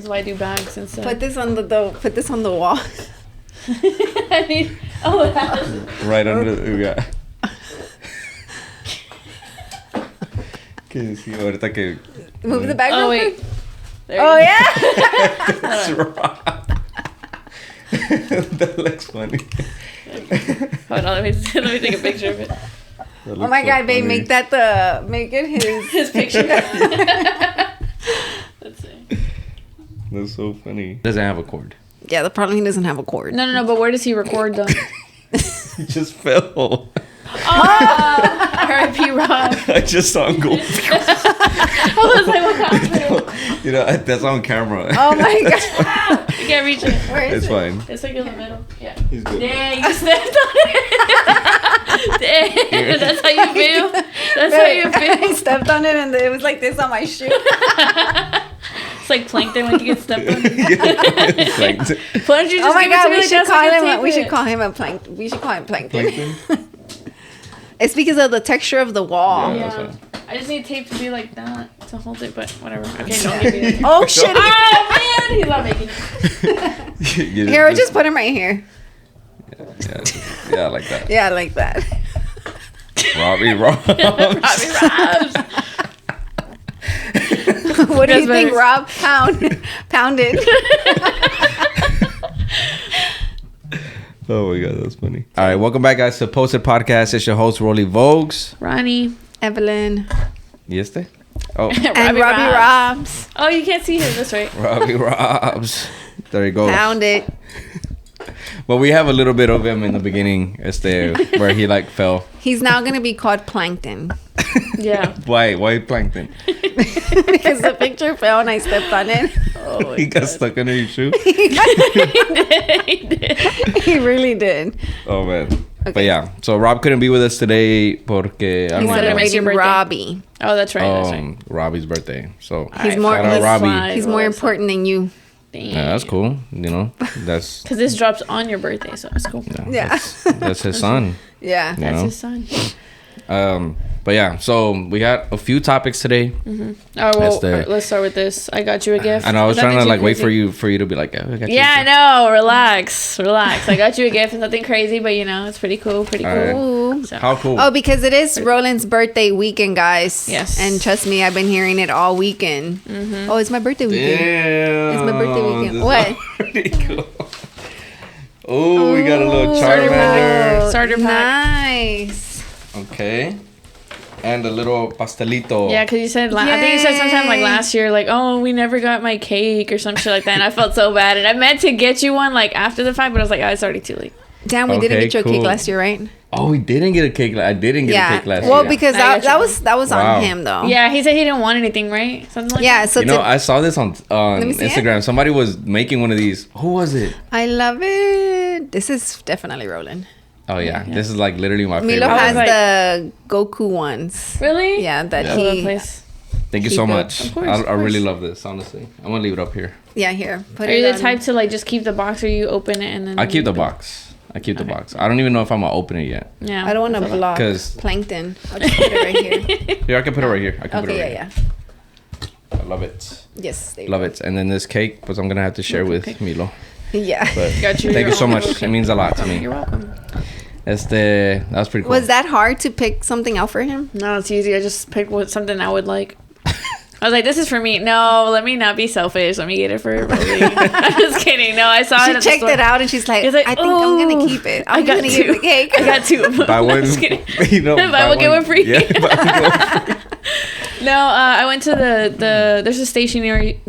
That's why I do bags instead. Put this on the wall. I need. Oh, it has. Right under. Yeah. Que sí, ahorita que. Move the bag. Oh real wait. quick. There Oh you yeah. That's right. That looks funny. Hold on, let me take a picture of it. Oh my God, babe, make it his His picture. Let's see. That's so funny. Doesn't have a cord. Yeah, the problem he doesn't have a cord. No, but where does he record though? He just fell. R.I.P. Rob. I just saw him go. I was like, what happened? You know, that's on camera. Oh my God. You can't reach it. Where is It's it? fine. It's like in the middle. Yeah. He's good. Dang, you stepped on it. Dang, that's how you feel? That's how you I feel? stepped on it and it was like this on my shoe. It's like plankton when you get stepped on. It's like Why don't you just Oh my give it God, to me we like should that so I call can him. tape We it? should call him a plankton. We should call him plankton. plankton. It's because of the texture of the wall. Yeah. Yeah. I just need tape to be like that to hold it, but whatever. Okay, don't give me that. Oh shit! Oh man, he's not making it. Here, we'll just put him right here. Yeah, like that. Yeah, like that. Robbie Robs. Robbie Robs. What do you That's think, better. Rob? Pounded. Oh my God, that's funny. All right, welcome back, guys, to Posted Podcast. It's your host, Rollie Vogues. Ronnie. Evelyn. ¿Y este? Oh, And Robbie Robs. Oh, you can't see him. That's right. Robbie Robs. There you go. Found it. Well, we have a little bit of him in the beginning, where he like fell. He's now gonna be called Plankton Yeah. Why plankton? because the picture fell and I stepped on it. Oh, He got stuck under your shoe. he did. He really did. Oh man. Okay. But yeah, so Rob couldn't be with us today porque I He's don't know. celebrating your celebrating birthday. Robbie. Oh, that's right. That's right. Robbie's birthday. So He's Alright, more. shout out He's, Robbie. he's more important than you. Yeah, that's cool. You know, that's Because this drops on your birthday, so it's cool. Yeah. That's his son. Yeah. You That's know? his son. But yeah, so we got a few topics today. Oh, well, let's start with this. I got you a gift. I know I was Nothing trying to too like wait crazy. for you to be like, oh, I got you. Yeah, I know. Relax. I got you a gift. It's nothing crazy, but you know, it's pretty cool. Pretty cool. All right. Ooh. So, How cool. Oh, because it is Roland's birthday weekend, guys. Yes. And trust me, I've been hearing it all weekend. Oh, it's my birthday weekend. Damn. It's my birthday weekend. this What? is pretty cool. Oh, we got a little Starter Charmander. pack. Starter pack. Nice. Okay. And a little pastelito. yeah, because you said, I think you said sometime like Yay. last year, like, oh, we never got my cake or some shit like that. And I felt so bad. And I meant to get you one like after the fact, but I was like, oh, it's already too late. Damn, we didn't Okay, get you a cake cool. last year, right? Oh, we didn't get a cake. I didn't get a cake last well, year. because I got that you. was Wow. on him though. Yeah, he said he didn't want anything, right? Something like Yeah. that. So you know, I saw this on me see it. Instagram. Somebody was making one of these. Who was it? I love it. This is definitely Roland. Oh yeah, this is like literally my Milo favorite. has like- the Goku ones. Really? Yeah, that Yeah. I love he. place. Thank you keep so it. much. Of course, I of really course. love this. Honestly, I'm gonna leave it up here. Yeah, here. Put Are it you the on. type to like just keep the box or you open it and then... I keep the box. I keep the box. I don't even know if I'm gonna open it yet. Yeah. I don't want to feel that. block 'Cause- Plankton. I'll just put it right here. Here, I can put it right here. I can put it Okay, right yeah, here. I love it. Yes, they Love it. And then this cake, pues I'm gonna have to share with Okay. Milo. Yeah. But Got you. thank you so You're much. welcome. It means a lot to me. You're welcome. That was pretty cool. Was that hard to pick something out for him? No, it's easy. I just picked something I would like. I was like, this is for me. No, let me not be selfish. Let me get it for Rosie. I'm just kidding. No, I saw it She at the checked store. it out and she's like, It's like, I think I'm gonna "Ooh, keep it. I I'm got gonna two. get the cake. I got two of them. Buy one, Just kidding. you know, Buy one, get one free. Yeah, buy one, get one free. No, I went to there's a stationery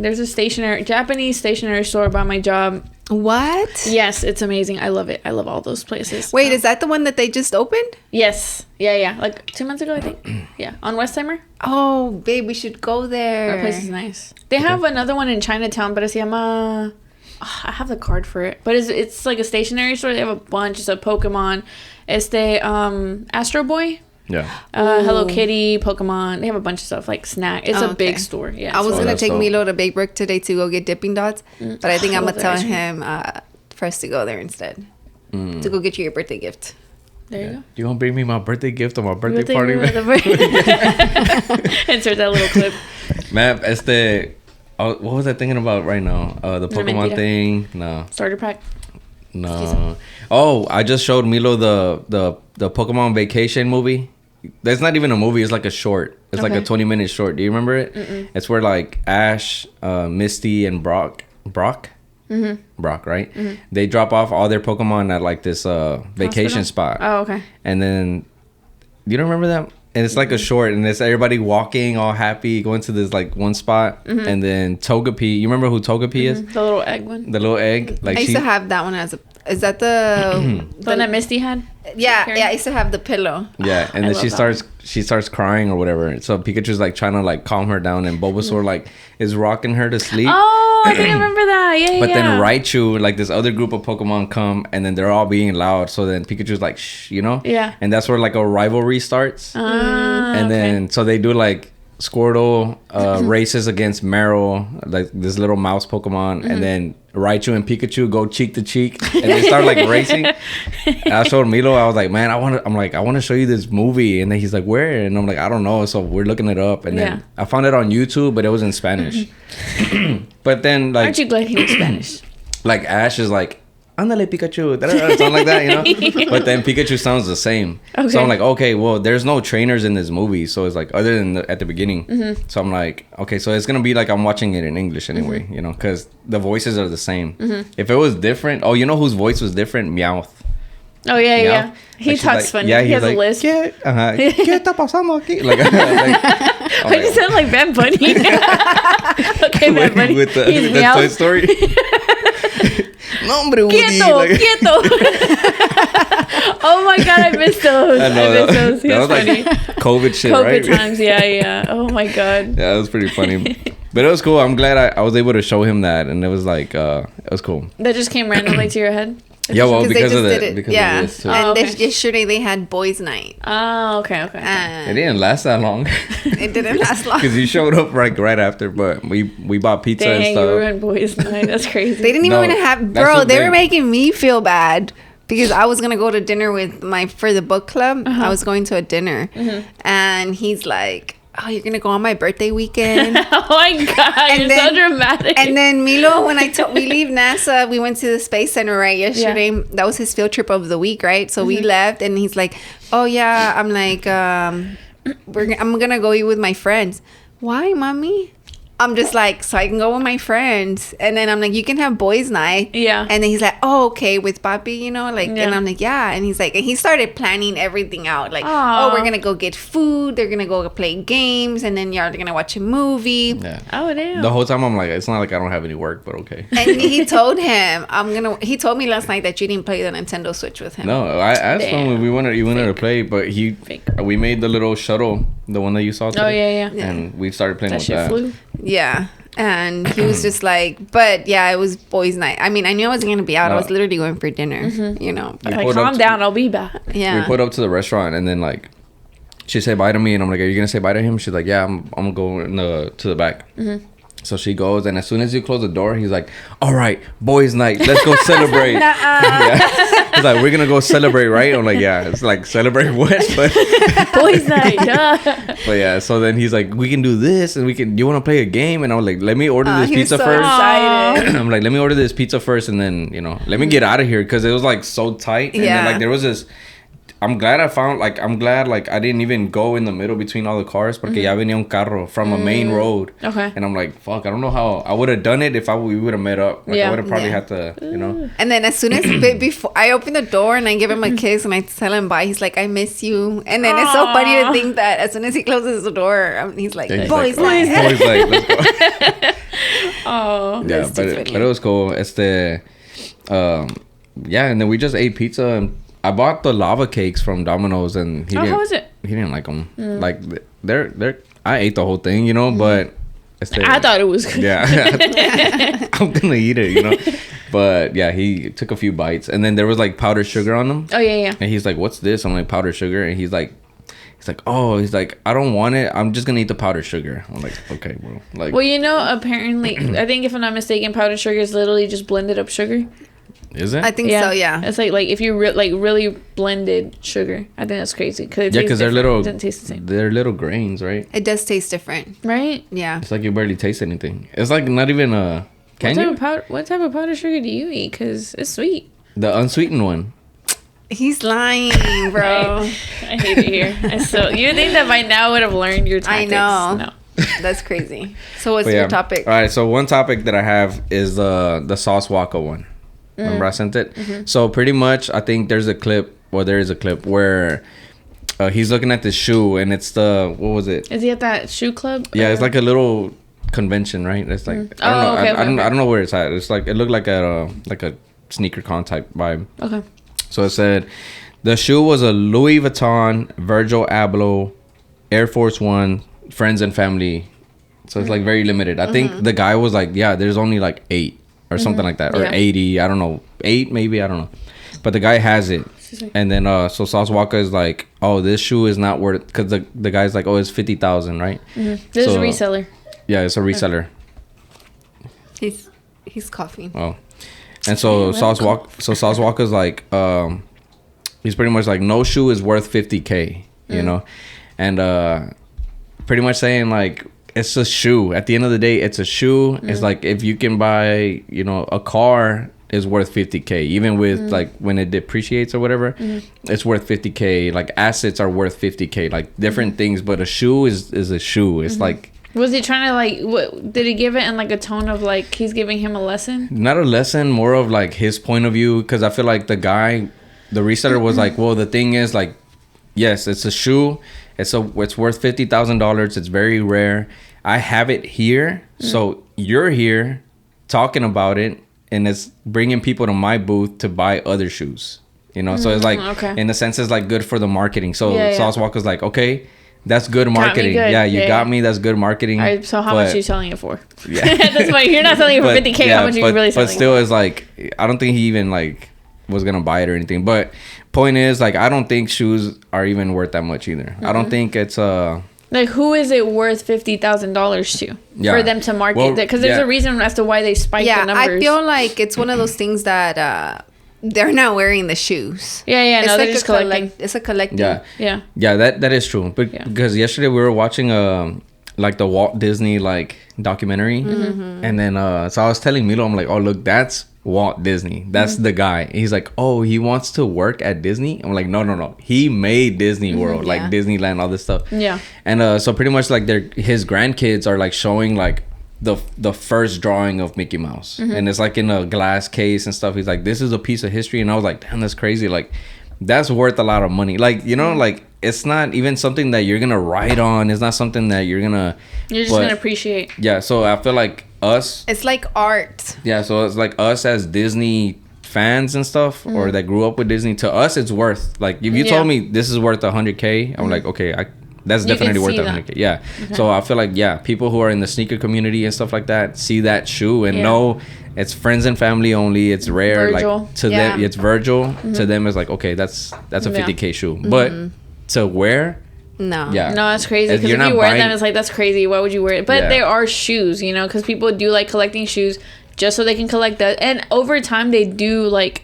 Japanese stationery store by my job. What? Yes, it's amazing. I love it. I love all those places. Wait, is that the one that they just opened? Yes. Yeah. Like 2 months ago, I think. Yeah, on Westheimer. Oh, babe, we should go there. That place is nice. They have another one in Chinatown, but se llama... I have the card for it, but it's like a stationery store. They have a bunch. It's a Pokemon. Astro Boy. Yeah. Hello Kitty, Pokemon. They have a bunch of stuff like snack. It's a big Okay. store. Yeah. I was Oh, gonna that's take dope. Milo to Big Brook today to go get dipping dots, but I think I'm love gonna tell that ice cream. him for us to go there instead to go get you your birthday gift. There you go. You gonna bring me my birthday gift on my birthday party, man? Insert that little clip. Man, what was I thinking about right now? The Pokemon thing. No. Starter pack. No. Oh, I just showed Milo the Pokemon Vacation movie. That's not even a movie. It's like a short. It's like a 20-minute short. Do you remember it? Mm-mm. It's where like Ash, Misty, and Brock, right? Mm-hmm. They drop off all their Pokemon at like this vacation spot. Oh, okay. And then, you don't remember that? And it's like a short, and it's everybody walking all happy, going to this like one spot, and then Togepi. You remember who Togepi is? The little egg one. The little egg. Like I used to have that one as a. Is that the one that Misty had? Yeah. I used to have the pillow. Yeah, and then she starts crying or whatever. So Pikachu's like trying to like calm her down, and Bulbasaur like is rocking her to sleep. Oh, I think I remember that. Yeah, But then Raichu, like this other group of Pokemon come, and then they're all being loud. So then Pikachu's like, shh, you know? Yeah. And that's where like a rivalry starts. And then so they do like Squirtle races against Meryl, like this little mouse Pokemon, and then Raichu and Pikachu go cheek to cheek, and they start like racing. And I showed Milo, I was like, man, I want to show you this movie, and then he's like, where? And I'm like, I don't know. So we're looking it up, and then I found it on YouTube, but it was in Spanish. But then like, aren't you glad he knows Spanish? Like Ash is like, Andale Pikachu, something like that, you know. But then Pikachu sounds the same. Okay. So I'm like, okay, well, there's no trainers in this movie, so it's like other than at the beginning. So I'm like, okay, so it's gonna be like I'm watching it in English anyway, you know, because the voices are the same. If it was different, you know whose voice was different? Meowth. Oh yeah. He like, talks like, funny. Yeah, he has like, a list. ¿Qué está pasando aquí? Like, why you sound like Bad Bunny? Okay, Bad Bunny. With the Toy Story. No, hombre, Woody. Quieto. Oh my god, I missed those. I miss those. He was funny. Like COVID shit, right? COVID times, yeah. Oh my god. Yeah, it was pretty funny. But it was cool. I'm glad I was able to show him that, and it was like, it was cool. That just came randomly to your head? Yeah, well, because of this too. And yesterday they had boys' night. Oh, okay. It didn't last that long. It didn't last long. Because you showed up right after, but we bought pizza and stuff. You ruined boys' night. That's crazy. They didn't even want to have... Bro, they were making me feel bad. Because I was going to go to dinner with for the book club. I was going to a dinner. And he's like... Oh, you're gonna go on my birthday weekend? Oh my god, you're so dramatic. And then Milo, when we leave NASA, we went to the Space Center right yesterday. Yeah. That was his field trip of the week, right? So we left, and he's like, "Oh yeah," I'm like, "I'm gonna go eat with my friends." Why, mommy? I'm just like, so I can go with my friends. And then I'm like, you can have boys' night. Yeah. And then he's like, oh, okay, with Papi, you know, like, and I'm like, yeah. And he's like, and he started planning everything out. Like, oh, we're going to go get food. They're going to go play games. And then y'all are going to watch a movie. Yeah. Oh, damn. The whole time I'm like, it's not like I don't have any work, but okay. And he told him, he told me last night that you didn't play the Nintendo Switch with him. No, I asked him if he wanted to play, but we made the little shuttle, the one that you saw today. Oh, yeah. And we started playing with that. Flew. Yeah. And he was just like, but yeah, it was boys' night. I mean, I knew I was going to be out. I was literally going for dinner, you know. But like, calm down, I'll be back. Yeah. We put up to the restaurant, and then like, she said bye to me, and I'm like, are you going to say bye to him? She's like, yeah, I'm going to go to the back. So she goes, and as soon as you close the door, he's like, all right, boys' night, let's go celebrate. Yeah. He's like, we're going to go celebrate, right? I'm like, yeah. It's like, celebrate what? But boys' night, But yeah, so then he's like, we can do this, and you want to play a game? And I was like, let me order this pizza first. Excited. I'm like, let me order this pizza first, and then, you know, let me get out of here, because it was like so tight. And then like there was this... I'm glad I didn't even go in the middle between all the cars, porque ya venía un carro from a main road. Okay. And I'm like, fuck, I don't know how I would have done it if we would have met up. Like, I would have probably had to, you know. And then as soon as before I open the door and I give him a kiss and I tell him bye, he's like, I miss you. And then it's so funny to think that as soon as he closes the door, he's like, boys, let's go. Oh, yeah, but it was cool. Yeah, and then we just ate pizza, and I bought the lava cakes from Domino's, and how was it? He didn't like them. Like they're. I ate the whole thing, you know, but I thought it was good. Yeah, I'm gonna eat it, you know. But yeah, he took a few bites, and then there was like powdered sugar on them. Oh yeah. And he's like, "What's this?" I'm like, "Powdered sugar," and he's like, "Oh," he's like, "I don't want it. I'm just gonna eat the powdered sugar." I'm like, "Okay, bro." Like, well, you know, apparently, I think if I'm not mistaken, powdered sugar is literally just blended up sugar. Is it? I think so. Yeah. It's like if you really blended sugar. I think that's crazy. Because they're little. It doesn't taste the same. They're little grains, right? It does taste different. Right? Yeah. It's like you barely taste anything. It's like not even a. What type of powdered sugar do you eat? Because it's sweet. The unsweetened one. He's lying, bro. I hate it here. You think that by now I would have learned your tactics? I know. No. That's crazy. So what's your topic? All right. So one topic that I have is the sauce waka one. Remember I sent it? Mm-hmm. So pretty much, I think there is a clip where he's looking at this shoe, and it's what was it? Is he at that shoe club? Yeah, it's like a little convention, right? It's like I don't know where it's at. It's like it looked like a sneaker con type vibe. Okay. So it said the shoe was a Louis Vuitton Virgil Abloh Air Force One friends and family. So it's like very limited. I think the guy was like, yeah, there's only like 8 or something like that, or 80. I don't know, 8 maybe. I don't know. But the guy has it. And then so Sauce Waka is like, oh, this shoe is not worth, because the guy's like, oh, it's 50,000, right? This is a reseller. Yeah, it's a reseller. He's coughing. Oh. And so Sauce Waka's like, he's pretty much like, no shoe is worth 50K, you know? And pretty much saying like, it's a shoe. At the end of the day, it's a shoe. It's like, if you can buy, you know, a car is worth 50K, even with like when it depreciates or whatever, it's worth 50K. Like assets are worth 50K, like different things, but a shoe is a shoe. It's like, was he trying to like, what did he give it in like a tone of like he's giving him a lesson? Not a lesson, more of like his point of view, because I feel like the reseller was like, well, the thing is like, yes, it's a shoe. It's worth $50,000. It's very rare. I have it here, so you're here talking about it, and it's bringing people to my booth to buy other shoes. You know, so it's like, in a sense, it's like good for the marketing. So Sauce Walker's like, okay, that's good marketing. Good. Yeah, you got me. That's good marketing. All right, so how much are you selling it for? Yeah, that's why you're not selling it for 50K. How much are you really selling? But still, it's like, I don't think he even like was gonna buy it or anything. But point is, like, I don't think shoes are even worth that much either. I don't think it's like, who is it worth $50,000 to for them to market that? Because there's a reason as to why they spike the numbers. I feel like it's one of those things that they're not wearing the shoes. Yeah, no, they're just collecting. It's a collecting. Yeah, that is true. But because yesterday we were watching like the Walt Disney like documentary, and then so I was telling Milo, I'm like, oh look, that's Walt Disney. That's the guy. He's like, oh, he wants to work at Disney. I'm like, no. He made Disney World, like Disneyland, all this stuff. Yeah. And so pretty much like his grandkids are like showing like the first drawing of Mickey Mouse, and it's like in a glass case and stuff. He's like, this is a piece of history, and I was like, damn, that's crazy. Like, that's worth a lot of money. Like, you know, like it's not even something that you're gonna write on. It's not something that you're just gonna appreciate. Yeah. So I feel like it's like art. Yeah, so it's like us as Disney fans and stuff, or that grew up with Disney. To us, it's worth, like, if you told me this is worth 100K, I'm like, okay, that's definitely worth 100K. Yeah. Okay. So I feel like people who are in the sneaker community and stuff like that see that shoe and know it's friends and family only. It's rare. Virgil. Like to them, it's Virgil. To them, it's like, okay, that's a 50K shoe, but to wear. No. Yeah. No, that's crazy. Because if you wear them, it's like, that's crazy. Why would you wear it? But there are shoes, you know, because people do like collecting shoes just so they can collect that. And over time, they do like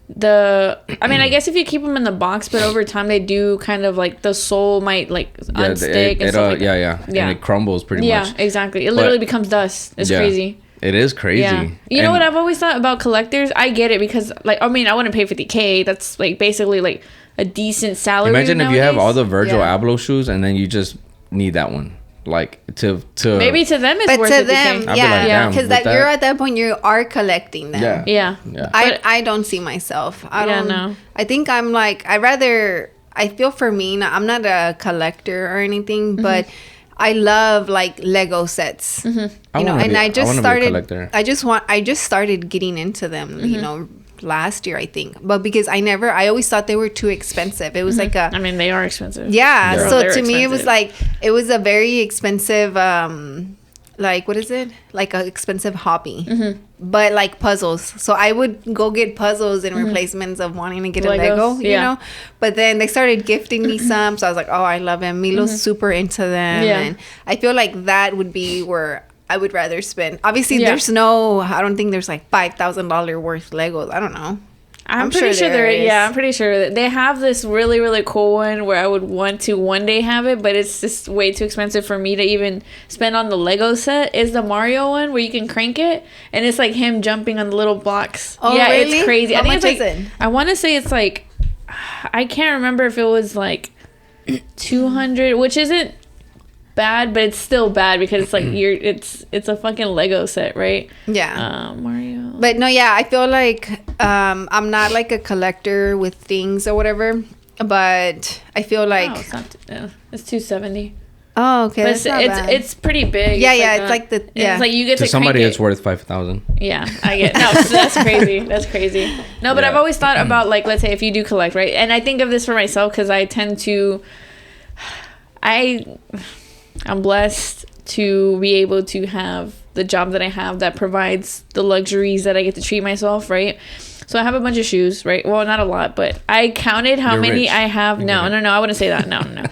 I mean, I guess if you keep them in the box, but over time, they do kind of like the sole might like unstick and stuff like that. Yeah. And it crumbles pretty much. Yeah, exactly. It literally becomes dust. It's crazy. It is crazy. Yeah. You know what I've always thought about collectors? I get it because, like, I mean, I wouldn't pay 50K. That's like basically like a decent salary. Imagine nowadays. if you have all the Virgil Abloh shoes and then you just need that one, like to maybe to them it's but worth to 50K. them, because you're at that point, you are collecting them. Yeah. I don't see myself. I don't know. I think I'm like, I feel for me, I'm not a collector or anything, but I love like Lego sets. You know, and I just started getting into them, you know, last year, I think. But because I always thought they were too expensive. It was like I mean, they are expensive. Yeah. So to me, it was like, it was a very expensive, like, what is it? Like an expensive hobby. But like puzzles. So I would go get puzzles in replacements of wanting to get a Lego, you know? But then they started gifting me some. So I was like, oh, I love them. Milo's super into them. And I feel like that would be where I would rather spend. Obviously, I don't think there's like $5,000 worth Legos. I don't know. I'm pretty sure there is. Yeah, I'm pretty sure that they have this really, really cool one where I would want to one day have it, but it's just way too expensive for me to even spend on the Lego set. Is the Mario one where you can crank it and it's like him jumping on the little blocks. Oh, yeah, really? It's crazy. How I think much it's like, is it? I want to say it's like, I can't remember if it was like 200, which isn't bad, but it's still bad because it's like it's a fucking Lego set, right? Yeah. Mario. But no, yeah, I feel like I'm not like a collector with things or whatever, but I feel like it's $270. Oh, okay. But it's pretty big. Yeah, it's like the It's like you get to somebody it's worth $5,000. Yeah, I get so that's crazy. That's crazy. No, but I've always thought about like, let's say if you do collect, right? And I think of this for myself because I tend to, I'm blessed to be able to have the job that I have that provides the luxuries that I get to treat myself, right? So I have a bunch of shoes, right? Well, not a lot, but I counted how many I have. No, I wouldn't say that. No.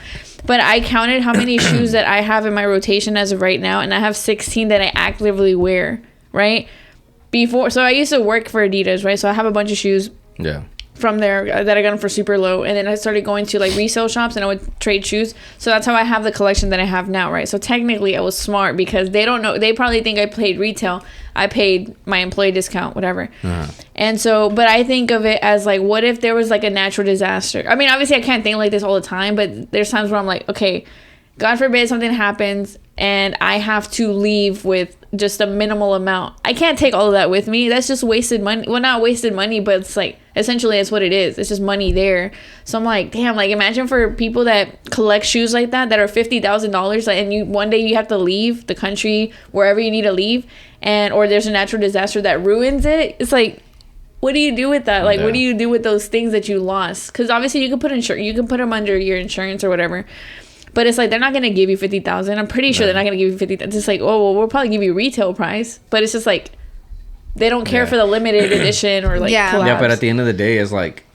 But I counted how many shoes that I have in my rotation as of right now, and I have 16 that I actively wear, right? So I used to work for Adidas, right? So I have a bunch of shoes. Yeah. From there that I got them for super low, and then I started going to like resale shops and I would trade shoes. So that's how I have the collection that I have now, right? So technically I was smart because they don't know, they probably think I paid retail. I paid my employee discount, whatever. And so, but I think of it as like, what if there was like a natural disaster? I mean, obviously I can't think like this all the time, but there's times where I'm like, okay, God forbid something happens and I have to leave with just a minimal amount. I can't take all of that with me. That's just wasted money. Well, not wasted money, but it's like, essentially it's what it is. It's just money there. So I'm like, damn, like imagine for people that collect shoes like that are $50,000 and one day you have to leave the country, wherever you need to leave, or there's a natural disaster that ruins it. It's like, what do you do with that? Like, what do you do with those things that you lost? Because obviously you can put them under your insurance or whatever. But it's like, they're not going to give you $50,000. I'm pretty sure they're not going to give you $50,000. It's just like, oh, well, we'll probably give you retail price. But it's just like, they don't care for the limited edition or like collabs. Yeah, but at the end of the day, it's like,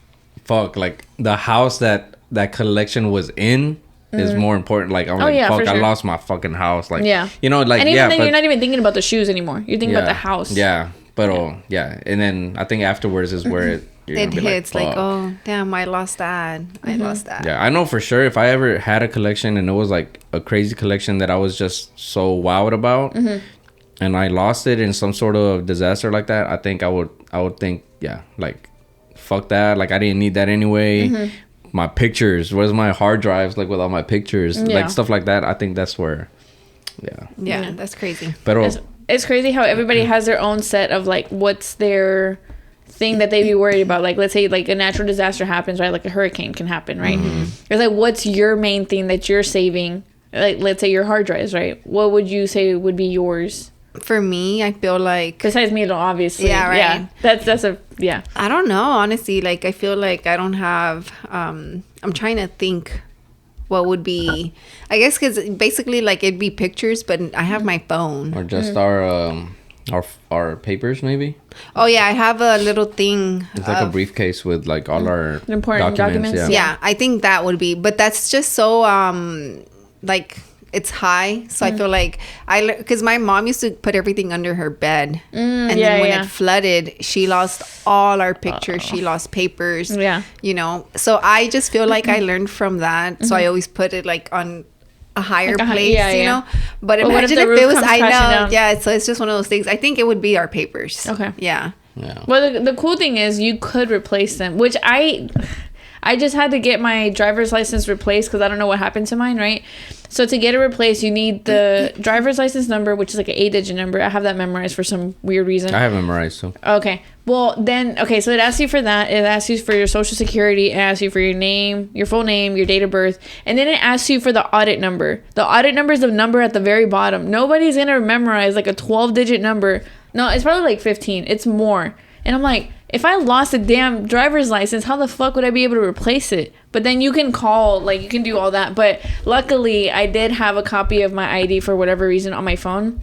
fuck, like the house that collection was in is more important. Like, I'm fuck, I lost my fucking house. Like, you know, like, and even then, you're not even thinking about the shoes anymore. You're thinking about the house. Yeah. But, and then I think afterwards is where it hits like, oh, damn, I lost that. I lost that. Yeah, I know for sure if I ever had a collection and it was like a crazy collection that I was just so wowed about and I lost it in some sort of disaster like that, I think I would think, like, fuck that. Like, I didn't need that anyway. My pictures, where's my hard drives, like, with all my pictures, like, stuff like that. I think that's where, Yeah, that's crazy. But it's crazy how everybody has their own set of, like, what's their thing that they be worried about. Like, let's say like a natural disaster happens, right? Like a hurricane can happen, right? It's like, what's your main thing that you're saving? Like, let's say your hard drives, right? What would you say would be yours? For me, I feel like, besides me, obviously, right. That's I don't know, honestly. Like, I feel like I don't have. I'm trying to think what would be. I guess because basically, like, it'd be pictures, but I have my phone or just our papers, maybe. Oh yeah, I have a little thing. It's like a briefcase with like all our important documents. Yeah, I think that would be, but that's just so like, it's high, so I feel like because my mom used to put everything under her bed, and then when it flooded, she lost all our pictures. She lost papers. You know, so I just feel like I learned from that. So I always put it like on a higher place, you know. But imagine if it was, I know, so it's just one of those things. I think it would be our papers. Okay. Yeah. Well, the cool thing is you could replace them, which I just had to get my driver's license replaced because I don't know what happened to mine, right? So to get it replaced, you need the driver's license number, which is like an 8-digit number. I have that memorized for some weird reason. I have memorized, so. Okay. Well, then, so it asks you for that. It asks you for your social security. It asks you for your name, your full name, your date of birth. And then it asks you for the audit number. The audit number is the number at the very bottom. Nobody's going to memorize like a 12-digit number. No, it's probably like 15. It's more. And I'm like, if I lost a damn driver's license, how the fuck would I be able to replace it? But then you can call, like, you can do all that. But luckily, I did have a copy of my ID for whatever reason on my phone.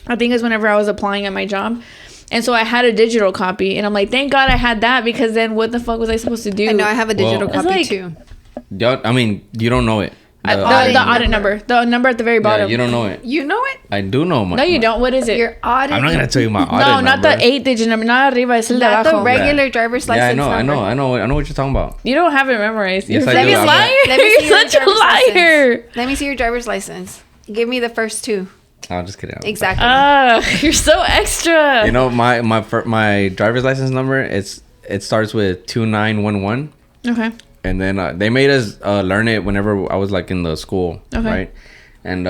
I think it's whenever I was applying at my job. And so I had a digital copy. And I'm like, thank God I had that, because then what the fuck was I supposed to do? I know, I have a digital copy too. I mean, you don't know it. The audit number. The number at the very bottom. Yeah, you don't know it. You know it? I do know No, you don't. What is it? Your audit. I'm not going to tell you my audit No, number. not the 8-digit number. Not arriba. Es el de Not the abajo. regular driver's license Yeah, I number. know what you're talking about. You don't have it memorized. Yes, You're I such do. a liar. Let me see You're your such a driver's liar. license. Let me see your driver's license. Give me the first two. I'm just kidding. Exactly. You're so extra. You know, my driver's license number, it starts with 2911. Okay. And then they made us learn it whenever I was like in the school, right? And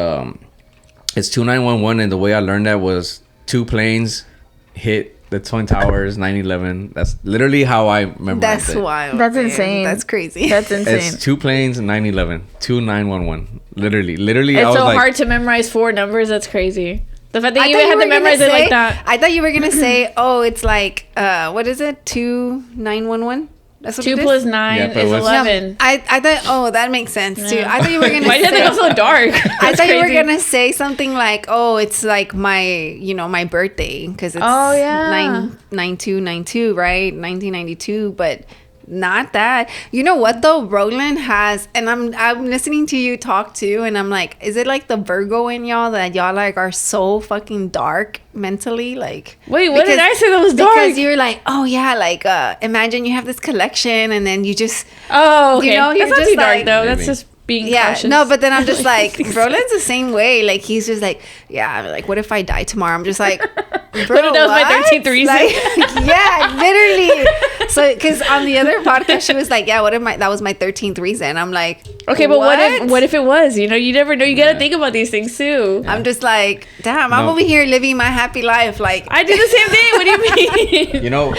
it's 2911, and the way I learned that was 2 planes hit the Twin Towers, 9/11. That's literally how I memorized That's it. wild. That's man. insane. That's crazy. That's insane. It's 2 planes, 9/11, 2911. Literally. It's I was so like, hard to memorize 4 numbers. That's crazy. The fact that I you thought even had to were gonna memorize it say- like that. I thought you were gonna say, oh, it's like what is it? 2911? That's what 2 it is? plus 9 Yeah, but is what's- 11. I thought, oh, that makes sense too. Yeah. I thought you were gonna Why did say, it go so dark? I thought you were gonna say something like, oh, it's like my, my birthday because it's Oh, yeah. 99292, right? 1992, but not that. You know what though? Roland has, and I'm listening to you talk too, and I'm like, is it like the Virgo in y'all that y'all like are so fucking dark mentally? Like, Wait, what did I say that was dark? Because you're like, oh yeah, like imagine you have this collection and then you just Oh, okay. you're That's not just too dark like- though. Maybe. That's just being yeah, cautious. no, but then I'm just like, Roland's the same way. Like, he's just like, yeah, like, what if I die tomorrow? I'm just like, bro, What if that was my 13th reason? Like, yeah, literally. So, because on the other podcast, she was like, yeah, that was my 13th reason. I'm like, Okay, but what if it was? You never know. You gotta think about these things too. I'm just like, damn, I'm No. over here living my happy life. Like, I do the same thing. What do you mean? You know,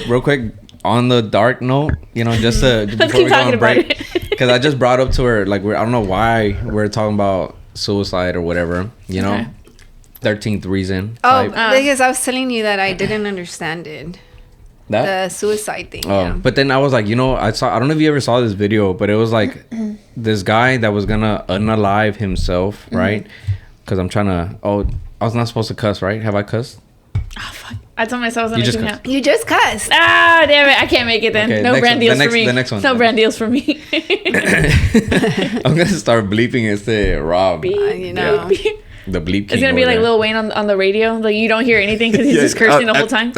real quick, on the dark note, just Let's before keep we go talking on about break, it. because I just brought up to her, like, I don't know why we're talking about suicide or whatever, Okay. 13th reason. oh, type. because I was telling you that I didn't understand it. That? The suicide thing. Oh, yeah. but then I was like, I don't know if you ever saw this video, but it was like this guy that was gonna unalive himself, right? Because I was not supposed to cuss, right? Have I cussed? Oh, fuck. I told myself I was You gonna just do cussed. that. You just cussed. Ah, damn it! I can't make it then. Okay, No next brand one. deals The for me. next one. No brand deals for me. I'm gonna start bleeping and say Rob. you know. The bleep king. It's gonna be over like there. Lil Wayne on the radio. Like you don't hear anything because he's Yeah, just cursing the whole time.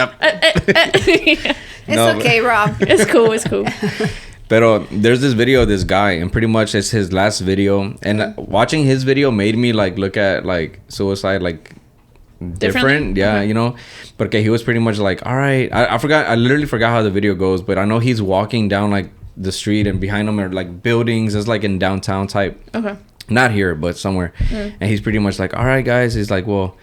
It's No, okay, Rob. It's cool. It's cool. But there's this video of this guy, and pretty much it's his last video. And watching his video made me like look at like suicide like different. Yeah, Okay. But okay, he was pretty much like, all right. I forgot. I literally forgot how the video goes, but I know he's walking down like the street, and behind him are like buildings. It's like in downtown type. Okay. Not here, but somewhere. And he's pretty much like, all right, guys. He's like, well,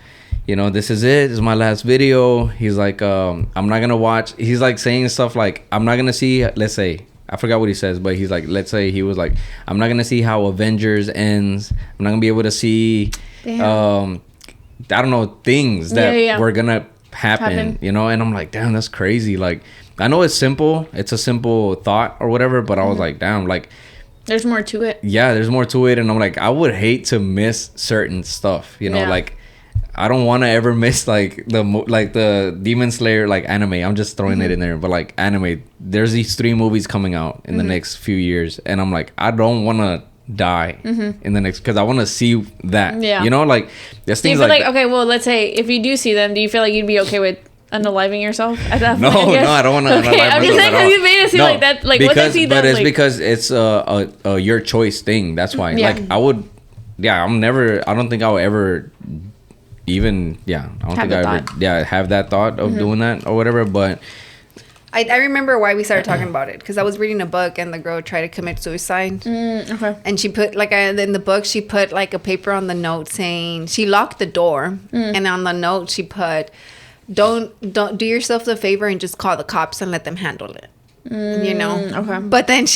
this is it. This is my last video. He's like, I'm not gonna watch. He's like saying stuff like, I'm not gonna see. Let's say. I forgot what he says, but he's like, let's say he was like, I'm not gonna see how Avengers ends. I'm not gonna be able to see, I don't know, things that were gonna happen, And I'm like, damn, that's crazy. Like, I know it's simple. It's a simple thought or whatever, but I was like, damn, like, there's more to it. yeah, there's more to it. And I'm like, I would hate to miss certain stuff, like, I don't want to ever miss like the Demon Slayer like anime. I'm just throwing it in there, but like anime, there's these 3 movies coming out in the next few years, and I'm like, I don't want to die in the next, because I want to see that. Yeah. Like there's Do you things feel like that, okay? Well, let's say if you do see them, do you feel like you'd be okay with unaliving yourself at that No, point? no, I don't want to. Okay, I'm just saying because you made it seem like that. Like what if he But does? it's Like, because it's a your choice thing. That's why. Yeah. Like I would. Yeah, I don't think I'll ever even. Yeah, I don't Have think the I ever. thought. Yeah, have that thought of doing that or whatever. But I remember why we started talking about it because I was reading a book and the girl tried to commit suicide. okay. And she put in the book she put like a paper on the note saying she locked the door and on the note she put don't do yourself the favor and just call the cops and let them handle it. Okay. But then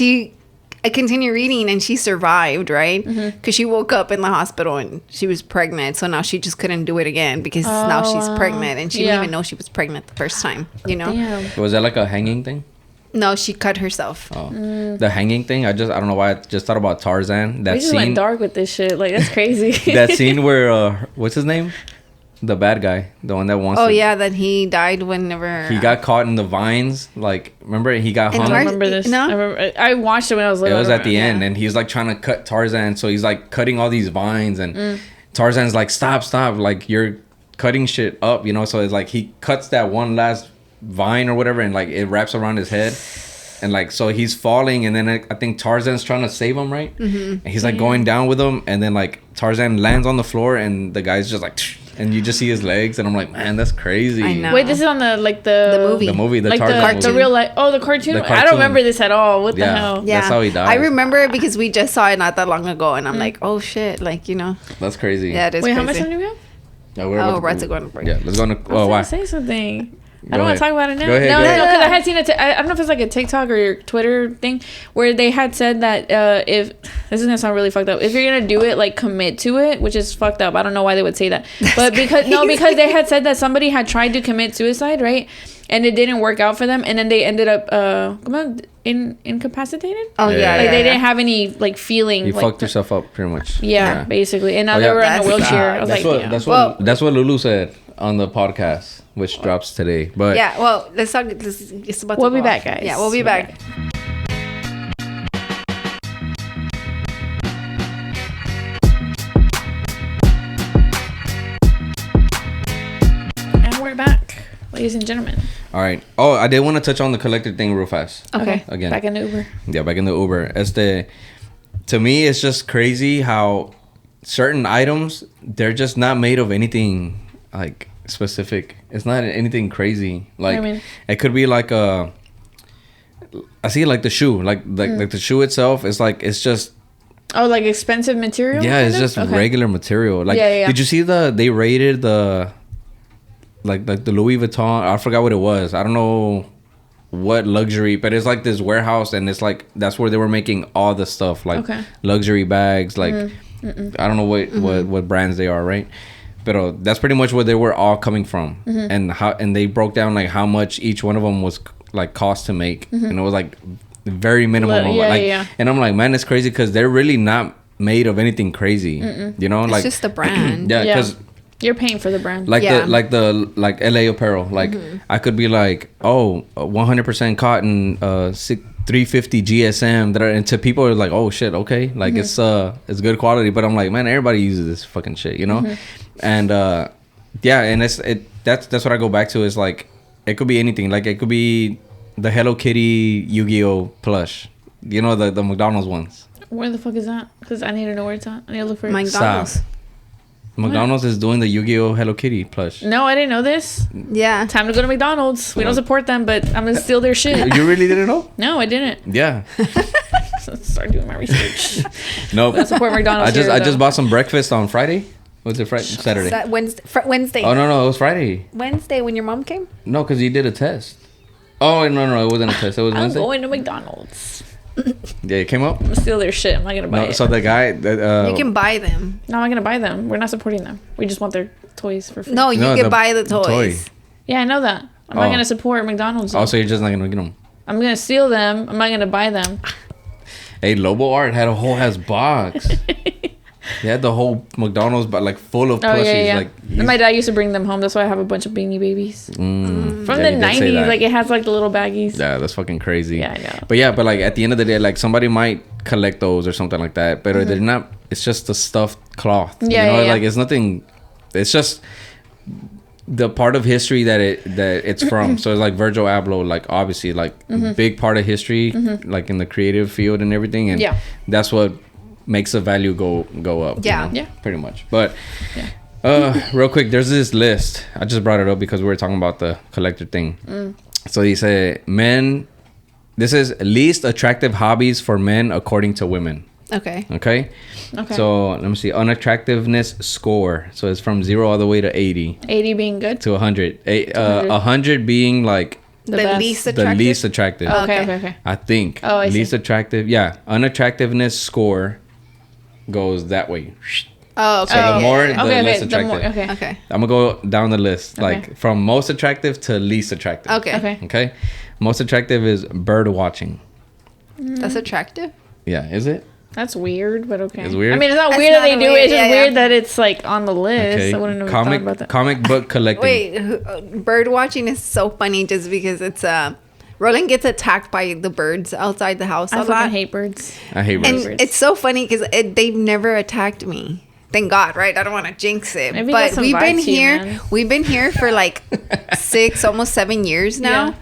I continued reading and she survived, right? Because she woke up in the hospital and she was pregnant. So now she just couldn't do it again because now she's pregnant and she didn't even know she was pregnant the first time, Damn. was that like a hanging thing? No, she cut herself. Oh, the hanging thing. I don't know why. I just thought about Tarzan. That We just scene. went dark with this shit. Like that's crazy. That scene where what's his name? the bad guy, the one that wants. Oh yeah, that he died whenever he got caught in the vines. Like, remember he got hung. I remember this. No, I watched it when I was little. It was at the end, and he's like trying to cut Tarzan, so he's like cutting all these vines, and Tarzan's like, stop, like you're cutting shit up, you know. So it's like he cuts that one last vine or whatever, and like it wraps around his head. And like, so he's falling, and then I think Tarzan's trying to save him, right? And he's like going down with him, and then like Tarzan lands on the floor, and the guy's just like, and you just see his legs, and I'm like, man, that's crazy. I know. Wait, this is on the movie, the like Tarzan the real life. Oh, the cartoon. I don't remember this at all. What the hell? Yeah, that's how he died. I remember it because we just saw it not that long ago, and I'm like, oh shit, like, you know. That's crazy. Yeah, it is. Wait, crazy. how much time do we have? Yeah, we're about to go on a break. Yeah, let's go on. Oh, why? Say something. Go I don't want ahead. to talk about it now. Go ahead, no, because I had seen I don't know if it's like a TikTok or your Twitter thing where they had said that if this is gonna sound really fucked up, if you're gonna do it, like commit to it, which is fucked up. I don't know why they would say that, but because they had said that somebody had tried to commit suicide, right, and it didn't work out for them, and then they ended up incapacitated. Oh yeah, like they didn't have any like feeling. You like, fucked yourself up pretty much. Yeah, basically, and now they were in a wheelchair. I was that's what Lulu said on the podcast, which drops today. But yeah, well, let's talk. It's about. We'll be back, guys. Yeah, we'll be back. And we're back, ladies and gentlemen. All right. Oh, I did want to touch on the collector thing real fast. Okay. Again. Back in the Uber. Yeah, back in the Uber. To me, it's just crazy how certain items, they're just not made of anything like specific. It's not anything crazy. Like it could be like I see like the shoe, like the shoe itself is like, it's just. Oh, like expensive material? Yeah, it's just regular material. Like, yeah. Did you see they rated the like the Louis Vuitton? I forgot what it was. I don't know what luxury, but it's like this warehouse, and it's like that's where they were making all the stuff, like luxury bags, like I don't know what brands they are, right? But that's pretty much where they were all coming from, and they broke down like how much each one of them was like cost to make, and it was like very minimum. And I'm like, man, it's crazy because they're really not made of anything crazy, you know? It's like just the brand. Yeah, because you're paying for the brand. Like the LA apparel. Like I could be like, 100% cotton, 350 GSM. And to people are like, oh shit, okay, like it's good quality. But I'm like, man, everybody uses this fucking shit, you know? And and that's what I go back to is like, it could be anything. Like it could be the Hello Kitty Yu-Gi-Oh plush, you know, the McDonald's ones. Where the fuck is that? Because I need to know where it's at. I need to look for it. McDonald's. McDonald's is doing the Yu-Gi-Oh Hello Kitty plush. No, I didn't know this. Yeah. Time to go to McDonald's. We don't support them, but I'm gonna steal their shit. You really didn't know? No, I didn't. Yeah. So start doing my research. Nope. I support McDonald's. I just bought some breakfast on Friday. What's it? Saturday. Wednesday. Oh no, it was Friday. Wednesday when your mom came. No, because you did a test. Oh no, it wasn't a test. It was Wednesday. I'm going to McDonald's. Yeah, it came up. I'm gonna steal their shit. I'm not gonna buy it. So the guy you can buy them. No, I'm not gonna buy them. We're not supporting them. We just want their toys for free. No, you can buy the toys. Toy. Yeah, I know that. I'm not gonna support McDonald's. Oh, so you're just not gonna get them? I'm gonna steal them. I'm not gonna buy them. Hey, Lobo Art had a whole ass box. He had the whole McDonald's, but like full of plushies. Yeah. Like my dad used to bring them home. That's why I have a bunch of Beanie Babies from the 90s. Like it has like the little baggies. Yeah, that's fucking crazy. Yeah, I know. But like at the end of the day, like somebody might collect those or something like that, but they're not. It's just a stuffed cloth. Yeah, you know, like it's nothing. It's just the part of history that it's from. So it's like Virgil Abloh, like obviously like big part of history, like in the creative field and everything, and that's what makes the value go up. Yeah. You know? Pretty much. But real quick, there's this list. I just brought it up because we were talking about the collector thing. So he said this is least attractive hobbies for men according to women. Okay. So let me see, unattractiveness score. So it's from 0 all the way to 80. 80 being good to 100. 100 being like the least attractive. The least attractive. Oh, okay. I think. Oh, I least see. attractive. Yeah, unattractiveness score goes that way. Oh, okay. So the more, the less attractive. Okay. I'm gonna go down the list, like from most attractive to least attractive. Okay. Most attractive is bird watching. That's attractive. Yeah, is it? That's weird, but okay. It's weird. I mean, it's not That's weird that not they do weird, it. It's just yeah. weird that it's like on the list. Okay. I wouldn't have thought about that. Comic book collecting. Wait, bird watching is so funny just because it's Roland gets attacked by the birds outside the house a I lot. fucking hate birds. I hate birds. And it's so funny because they've never attacked me. Thank God, right? I don't want to jinx it. Maybe but we've been here. man. We've been here for like 6, almost 7 years now. Yeah.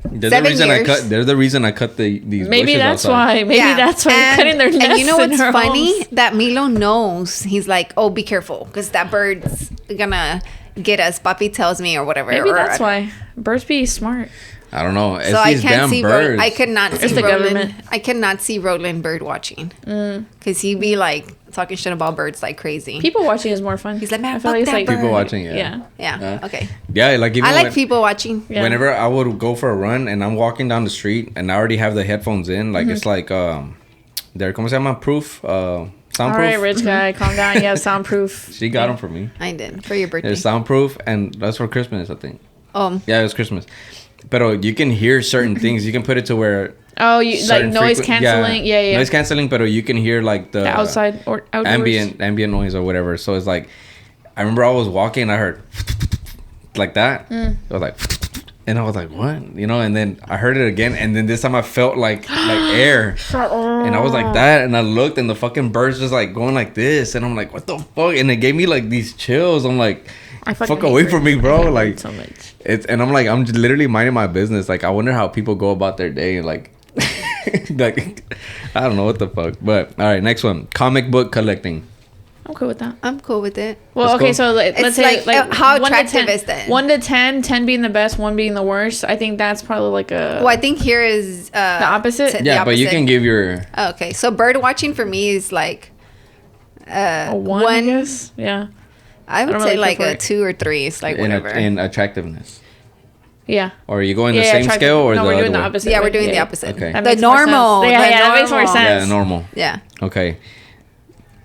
There's 7 the reason years. There's the reason I cut these Maybe bushes that's outside. why. Maybe that's why they're cutting their nests. And you know in what's our funny? homes. That Milo knows. He's like, oh, be careful because that bird's gonna get us. Papi tells me or whatever. Maybe or, that's why. Birds be smart. I don't know. It's So I these can't damn see. birds. I could not see the Roland. government. I cannot see Roland bird watching because he'd be like talking shit about birds like crazy. People watching is more fun. He's like, man, I feel fuck it's that bird. People watching, yeah. Yeah. Yeah. Okay. Yeah, like even I like when- people watching. Yeah. Whenever I would go for a run and I'm walking down the street and I already have the headphones in, like it's like they're ¿cómo se llama? Proof, All soundproof. right, rich guy, calm down. Yeah, soundproof. She got them for me. I did for your birthday. They're soundproof and that's for Christmas, I think. Yeah, it was Christmas. But you can hear certain things. You can put it to where Oh, you like certain noise frequen- canceling? Yeah. noise canceling. But you can hear like the outside or outdoors. ambient noise or whatever. So it's like, I remember I was walking and I heard like that. I was like, and I was like, what? You know, and then I heard it again. And then this time I felt like air. And I was like that. And I looked and the fucking birds just like going like this. And I'm like, what the fuck? And it gave me like these chills. I'm like, fuck away from me, bro. Like, so much. and I'm like, I'm just literally minding my business. Like, I wonder how people go about their day. And like, like, I don't know what the fuck. But all right, next one, comic book collecting. I'm cool with that. I'm cool with it. Well, Let's okay, go. so let's It's say like, how 1 to attractive 10 is that? 1 to 10, 10 being the best, 1 being the worst. I think that's probably like a Well, I think here is the opposite. the Yeah, but you opposite. can give your Okay, so bird watching for me is like a 1, I guess. Yeah. I would don't say really like care for a it. 2 or 3. It's like in, whatever. in attractiveness. Yeah. Or are you going the Yeah, same attractive. scale or no, the we're other doing the way? opposite. Yeah, we're way. doing the opposite. Okay. That The makes more sense. normal. Yeah, the that makes more normal. sense. Yeah, normal. Yeah. Okay.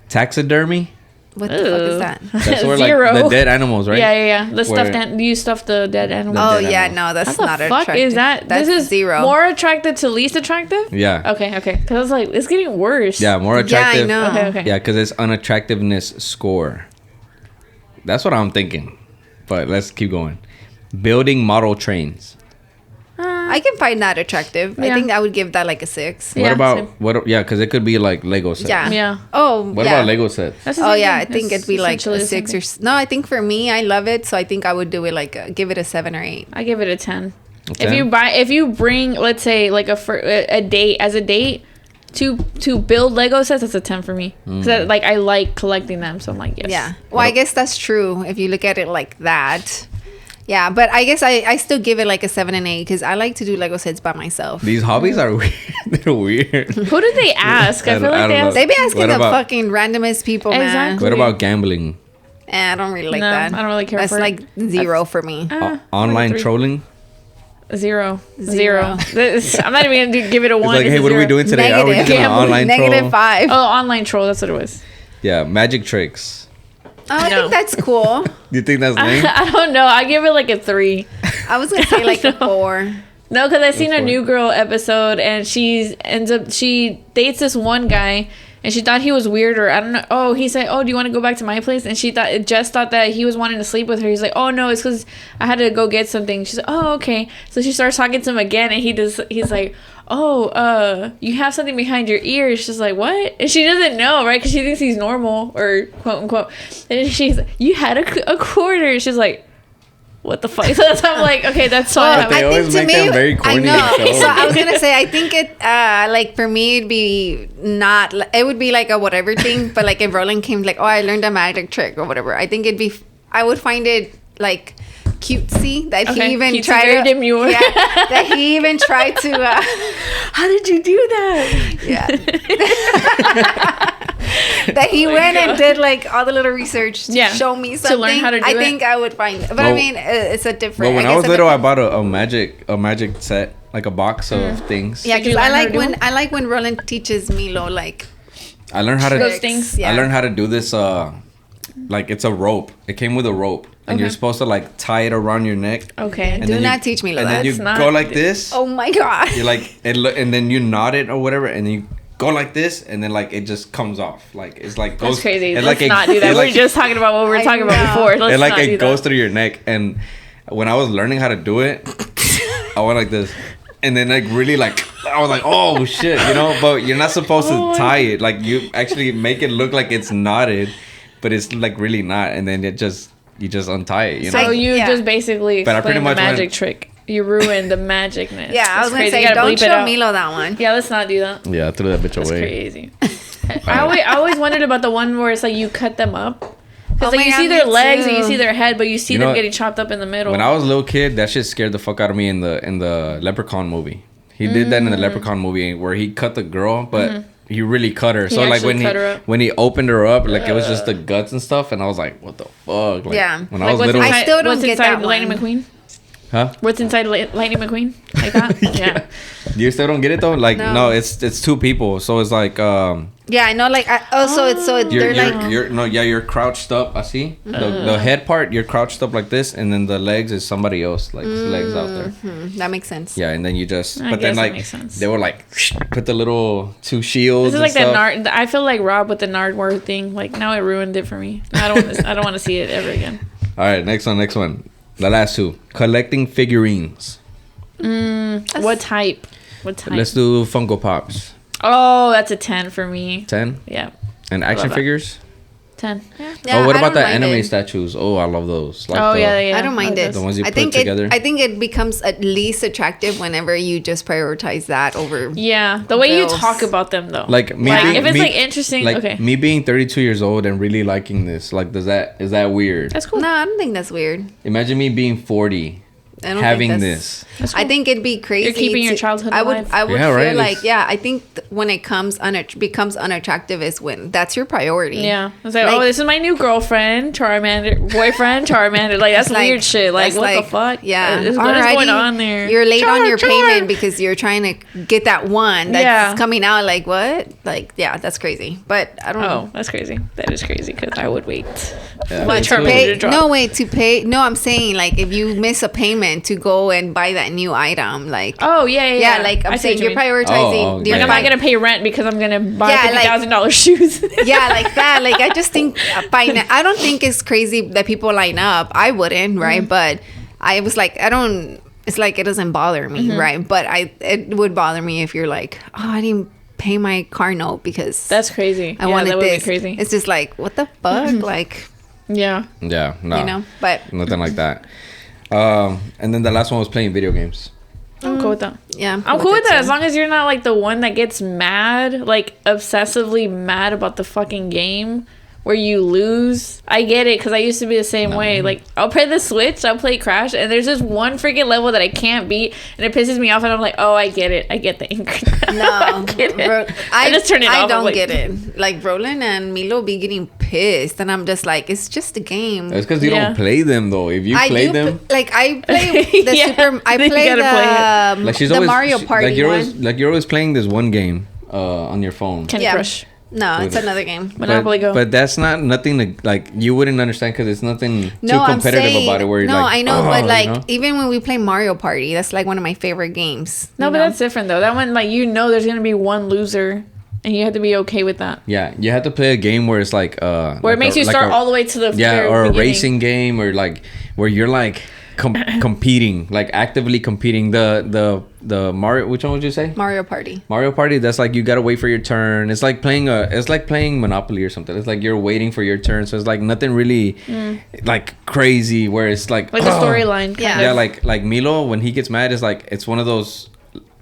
Taxidermy. What the fuck is that? That's where Zero. like the dead animals, right? Yeah. The Where- stuffed you stuff the dead animal. Oh dead yeah, animals. no, that's What not the fuck attractive. is that? That's this is 0. more attractive to least attractive? Yeah. Okay. Because I was like, it's getting worse. Yeah, more Yeah, I attractive. know. Okay. Yeah, because it's unattractiveness score. That's what I'm thinking. But let's keep going. Building model trains. I can find that attractive. I Yeah. think I would give that like a 6. Yeah, What about same. what? Yeah, because it could be like Lego sets. Yeah. Yeah. Oh, What yeah. about Lego sets? That's the Oh same yeah, I thing. think It's it'd be like essentially a the same 6 thing. or no. I think for me, I love it, so I think I would do it like give it a 7 or 8. I give it a 10. A If you bring, let's say, like a date to build Lego sets, that's a 10 for me. Because like I like collecting them, so I'm like, yes. Yeah. Well, I guess that's true if you look at it like that. Yeah, but I guess I still give it like a 7 and 8 because I like to do Lego sets by myself. These hobbies are weird. They're weird. Who did they ask? I feel I like don't they know. asked. They be asking What the about- fucking randomest people, man. Exactly. What about gambling? I don't really like No, that. I don't really care That's for it. like 0 for me. Online three. trolling? Zero. Zero. I'm not even gonna give it a It's 1. like, It's hey, a what are we 0. doing today? Are we Negative. doing an online Negative troll? 5. Oh, online troll. That's what it was. Yeah, magic tricks. Oh, I No. think that's cool. You think that's lame? I don't know. I give it like a 3. I was gonna say like a 4. No, because I seen a fine. New Girl episode and she dates this one guy and she thought he was weird or I don't know. Oh, he said, "Oh, do you want to go back to my place?" And she just thought that he was wanting to sleep with her. He's like, "Oh no, it's because I had to go get something." She's like, "Oh, okay." So she starts talking to him again and he's like, "Oh, you have something behind your ear." She's like, "What?" And she doesn't know, right? Because she thinks he's normal or quote unquote. And she's like, "You had a quarter." She's like, what the fuck? So that's how I'm like, okay, that's all. Well, They I always think to make me, them very corny I know. themselves. So I was gonna say, I think it, like for me, it'd be not. It would be like a whatever thing, but like if Roland came, like, oh, I learned a magic trick or whatever. I think it'd be. I would find it like cutesy that Okay, he even cutesy, tried very to. demure. Yeah, that he even tried to. How did you do that? Yeah. That he went and did like all the little research to Yeah, show me to something. learn how to do I it. think I would find it. But I Well- mean, it's a different. Well, when I guess was a little, I different- bought a magic set, like a box of things. Yeah, Did you because I learn how to like do when them? I like when Roland teaches Milo like I learned how to. Those things. Yeah. I learned how to do this. Like it's a rope. It came with a rope, and you're Okay. supposed to like tie it around your neck. Okay. And Do then not you- teach me And then that. you That's not- go like this. Oh my god. You like and then you knot it or whatever, and you go like this, and then like it just comes off. Like it's like goes. That's crazy. Let's like not do that. We're just talking about what we were talking about before. Let's it like not it do goes that. through your neck, and when I was learning how to do it, I went like this, and then like really like I was like, oh shit, But you're not supposed to tie it. Like you actually make it look like it's knotted, but it's like really not, and then you just untie it. So you just basically but I pretty much the magic trick. You ruined the magicness. Yeah, I was gonna say, don't show Milo that one. Yeah, let's not do that. Yeah, I threw that bitch That's away. Crazy. I always wondered about the one where it's like you cut them up. Because you see God, their legs too. and you see their head, but you see them getting chopped up in the middle. When I was a little kid, that shit scared the fuck out of me in the Leprechaun movie. He did that in the Leprechaun movie where he cut the girl, but he really cut her. So like when he opened her up, like it was just the guts and stuff, and I was like, what the fuck? Like, Yeah. When I was little, I still don't get that Lightning one. McQueen? Huh? What's inside Lightning McQueen? Like that? Yeah. You still don't get it though? Like No. it's two people, so it's like Yeah, I know. Like, you're crouched up. I see the head part. You're crouched up like this, and then the legs is somebody else, like legs out there. That makes sense. Yeah, and then you just. I But then guess that like makes sense. they were like put the little two shields. This is like and that stuff. Nard. I feel like Rob with the Nardwar thing. Like now it ruined it for me. I don't want to see it ever again. All right, next one. The last two. Collecting figurines. What type? Let's do Funko Pops. Oh, that's a 10 for me. 10? Yeah. And action that. figures? 10. Yeah. Yeah, what I about don't the mind anime it. statues? Oh, I love those. Like Yeah. I don't mind it. The ones you I put think together? I think it becomes at least attractive whenever you just prioritize that over. Yeah, the way Bills. you talk about them though. Like me like being, if it's me, like interesting, like okay. me being 32 years old and really liking this, like is that weird? That's cool. No, I don't think that's weird. Imagine me being 40 I don't having think this. That's cool. I think it'd be crazy. You're keeping your childhood alive. I would Yeah, feel right? like It's- I think when it becomes unattractive is when that's your priority. Yeah. It's like, Like- oh, this is my new girlfriend, boyfriend, Charmander. Like, that's weird shit. Like, that's what the fuck? Yeah. What is Alrighty, going on there? You're late on your payment because you're trying to get that one that's coming out. Like, what? Like, yeah, that's crazy. But I don't know. Oh, that's crazy. That is crazy because I would wait. Yeah, What, me too. Charmander to drop? No, wait, to pay. No, I'm saying, like, if you miss a payment to go and buy that new item, like, Oh, yeah. like, I'm I see saying what you're you mean. prioritizing. Oh, you're Like, I'm not going to pay rent because I'm going to buy $50,000 shoes. Yeah, like that. Like, I just think I don't think it's crazy that people line up. I wouldn't, right? But I was like, it's like it doesn't bother me, right? But it would bother me if you're like, oh, I didn't pay my car note because That's crazy. I wanted that would this. be crazy. It's just like, what the fuck? Like, Yeah. Yeah, no. But Nothing like that. And then the last one was playing video games. I'm cool with that. yeah. I'm cool with that it as too. long as you're not like the one that gets mad, like obsessively mad about the fucking game where you lose. I get it because I used to be the same way. Like, I'll play the Switch, I'll play Crash, and there's this one freaking level that I can't beat, and it pisses me off, and I'm like, oh, I get it. I get the anger. No, I get it. I just turn it off. I I'm don't like, get it. Like, Roland and Milo be getting pissed, and I'm just like, it's just a game. It's because you Yeah. don't play them though. If you play them, Like, I play the Yeah, Super. I then you play gotta play like she's the always Mario Party you're always playing this one game on your phone. Candy Yeah. Crush. No, it's another game. Monopoly Go. But that's not nothing to like. You wouldn't understand because it's nothing No, too I'm competitive saying, about it. Where you're no, like, I know, oh, but like you know? even when we play Mario Party, that's like one of my favorite games. No, you but know? that's different though. That one, like, there's gonna be one loser, and you have to be okay with that. Yeah, you have to play a game where it's like Where it makes you start all the way to the very or a beginning. racing game or like where you're like competing, like actively competing. The Mario, which one would you say? Mario Party. Mario Party. That's like you gotta wait for your turn. It's like playing Monopoly or something. It's like you're waiting for your turn. So it's like nothing really like crazy. Where it's like Like the storyline. Yeah. yeah, like Milo when he gets mad, it's like it's one of those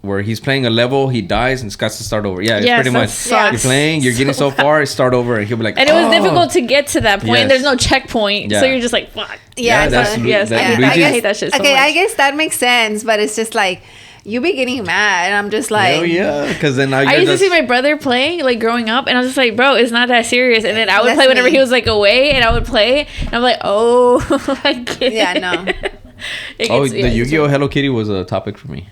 where he's playing a level, he dies and it's got to start over. Yeah, it's Yes, pretty that much sucks. you're playing, you're getting so far, start over, and he'll be like, And it was "Oh." difficult to get to that point. Yes. And there's no checkpoint, so Yeah. you're just like, fuck. Yeah, that's so- Yes, that- I hate, Luigi- I hate that shit so okay, much. I guess that makes sense, but it's just like you be getting mad, and I'm just like, Hell yeah, because then now I you're used to just see my brother play, like, growing up, and I was just like, bro, it's not that serious. And then I would That's play whenever me. he was, like, away, and I would play, and I'm like, oh, I get Yeah, it. no. It oh, gets- the yeah, Yu-Gi-Oh! Hello Kitty was a topic for me.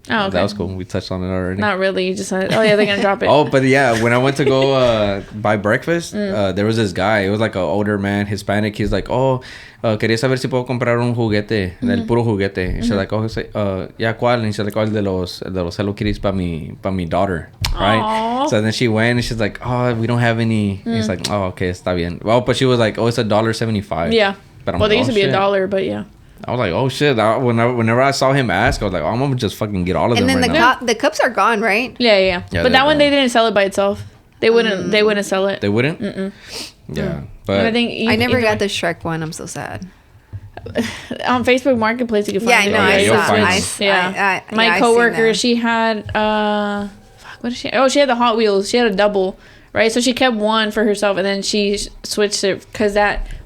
Oh, okay. That was cool. We touched on it already. Not really. You just said, oh yeah, they're gonna drop it. Oh, but yeah, when I went to go buy breakfast, there was this guy. It was like an older man, Hispanic. He's like, oh, quería saber si puedo comprar un juguete, el puro juguete. And she's like, oh, yeah, ¿cuál? And she's like, oh, el de los Hello Kitties para mi daughter, right? Aww. So then she went and she's like, oh, we don't have any. He's like, oh, okay, está bien. Well, but she was like, oh, it's $1.75. Yeah. But Well, they used to be $1, but yeah. I was like, oh shit! Whenever I saw him ask, I was like, oh, I'm gonna just fucking get all of them. And then right the cups are gone, right? Yeah. But that one, they didn't sell it by itself. They wouldn't. They wouldn't sell it. They wouldn't. Yeah, but I think I never got the Shrek one. I'm so sad. On Facebook Marketplace, you can find it. Yeah, I saw. Yeah, my coworker, she had what did she? Oh, she had the Hot Wheels. She had a double, right? So she kept one for herself, and then she switched it because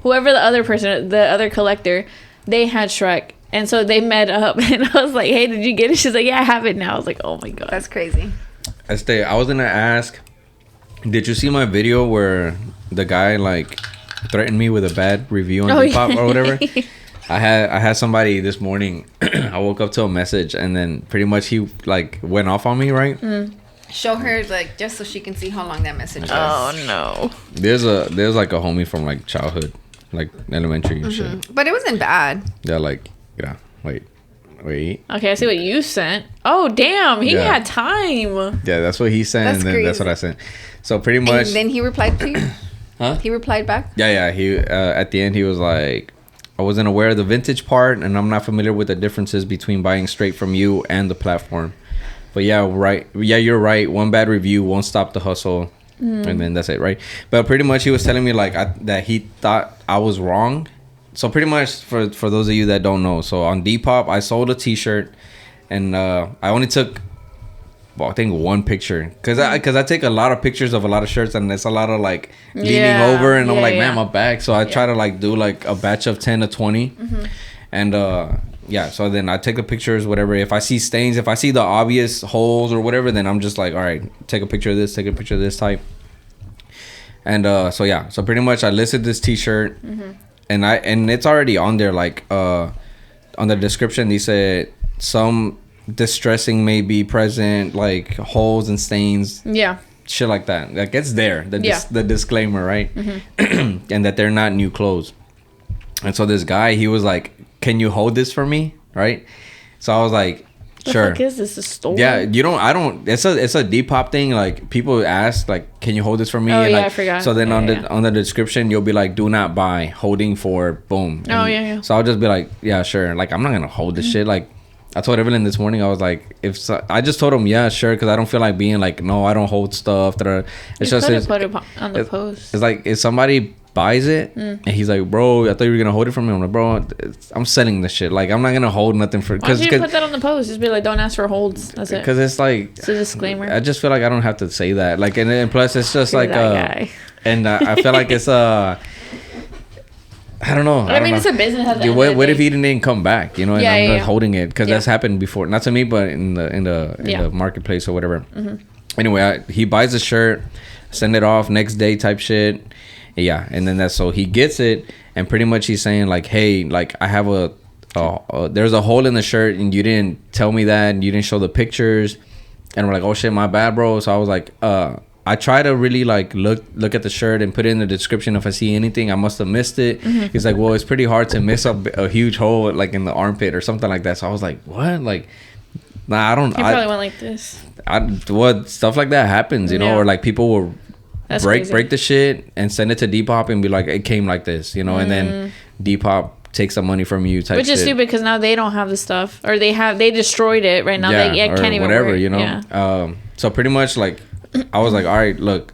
whoever the other collector, they had Shrek, and so they met up, and I was like, hey, did you get it? She's like, yeah, I have it now. I was like, oh my god, that's crazy. I was gonna ask, did you see my video where the guy like threatened me with a bad review on Depop or whatever? I had somebody this morning. I woke up to a message, and then pretty much he like went off on me, right? Show her like just so she can see how long that message is. Oh no. There's like a homie from like childhood, like elementary and shit. But it wasn't bad. Yeah, like yeah. Wait. Okay, I see what you sent. Oh damn, he had time. Yeah, that's what he sent, That's and then crazy. that's what I sent. So pretty much. And then he replied to you. Huh? He replied back. Yeah. He at the end he was like, I wasn't aware of the vintage part, and I'm not familiar with the differences between buying straight from you and the platform. But yeah, right. Yeah, you're right. One bad review won't stop the hustle, and then that's it, right? But pretty much he was telling me like that he thought I was wrong. So pretty much for those of you that don't know, so on Depop I sold a T-shirt, and I only took, I think one picture because I take a lot of pictures of a lot of shirts, and it's a lot of like leaning over, and I'm like, man, my back. So I try to like do like a batch of 10 to 20, and so then I take the pictures, whatever. If I see stains, if I see the obvious holes or whatever, then I'm just like, all right, take a picture of this, take a picture of this type. And so pretty much I listed this T-shirt, and it's already on there, like on the description they said some distressing may be present, like holes and stains, shit like that. Like it's there, the disclaimer, right? And that they're not new clothes. And so this guy, he was like, can you hold this for me, right? So I was like, sure. What the fuck is this, a store? Yeah, it's a Depop thing. Like people ask like, can you hold this for me? Oh, and, like, I forgot. So then on the description you'll be like, do not buy, holding for boom. And so I'll just be like, yeah, sure. Like I'm not gonna hold this shit. Like I told Evelyn this morning, I was like, I just told him, yeah, sure, because I don't feel like being like, no, I don't hold stuff. It's just put it on the post. It's like if somebody buys it and he's like, bro, I thought you were gonna hold it for me. I'm like, bro, I'm selling this shit. Like I'm not gonna hold nothing for. Why don't you put that on the post? Just be like, don't ask for holds. That's it. Because it's like, it's a disclaimer. I just feel like I don't have to say that. Like and plus it's just You're like guy. And I feel like it's I don't know. I mean, it's a business. What if he didn't come back? You know, and I'm just holding it because that's happened before. Not to me, but in the marketplace or whatever. Anyway, he buys a shirt, send it off next day type shit. Yeah, and then so he gets it, and pretty much he's saying like, hey, like I have there's a hole in the shirt, and you didn't tell me that, and you didn't show the pictures, and we're like, oh shit, my bad, bro. So I was like, I try to really like look at the shirt and put it in the description if I see anything. I must have missed it. He's like, well, it's pretty hard to miss a huge hole like in the armpit or something like that. So I was like, what? Like, nah, I don't. He probably went like this. Stuff like that happens, you know, or like people will break the shit and send it to Depop and be like, it came like this, you know, and then Depop take some money from you type which is shit. Stupid because now they don't have the stuff, or they destroyed it right now. They can't even whatever, work. You know. So pretty much like I was like, all right, look.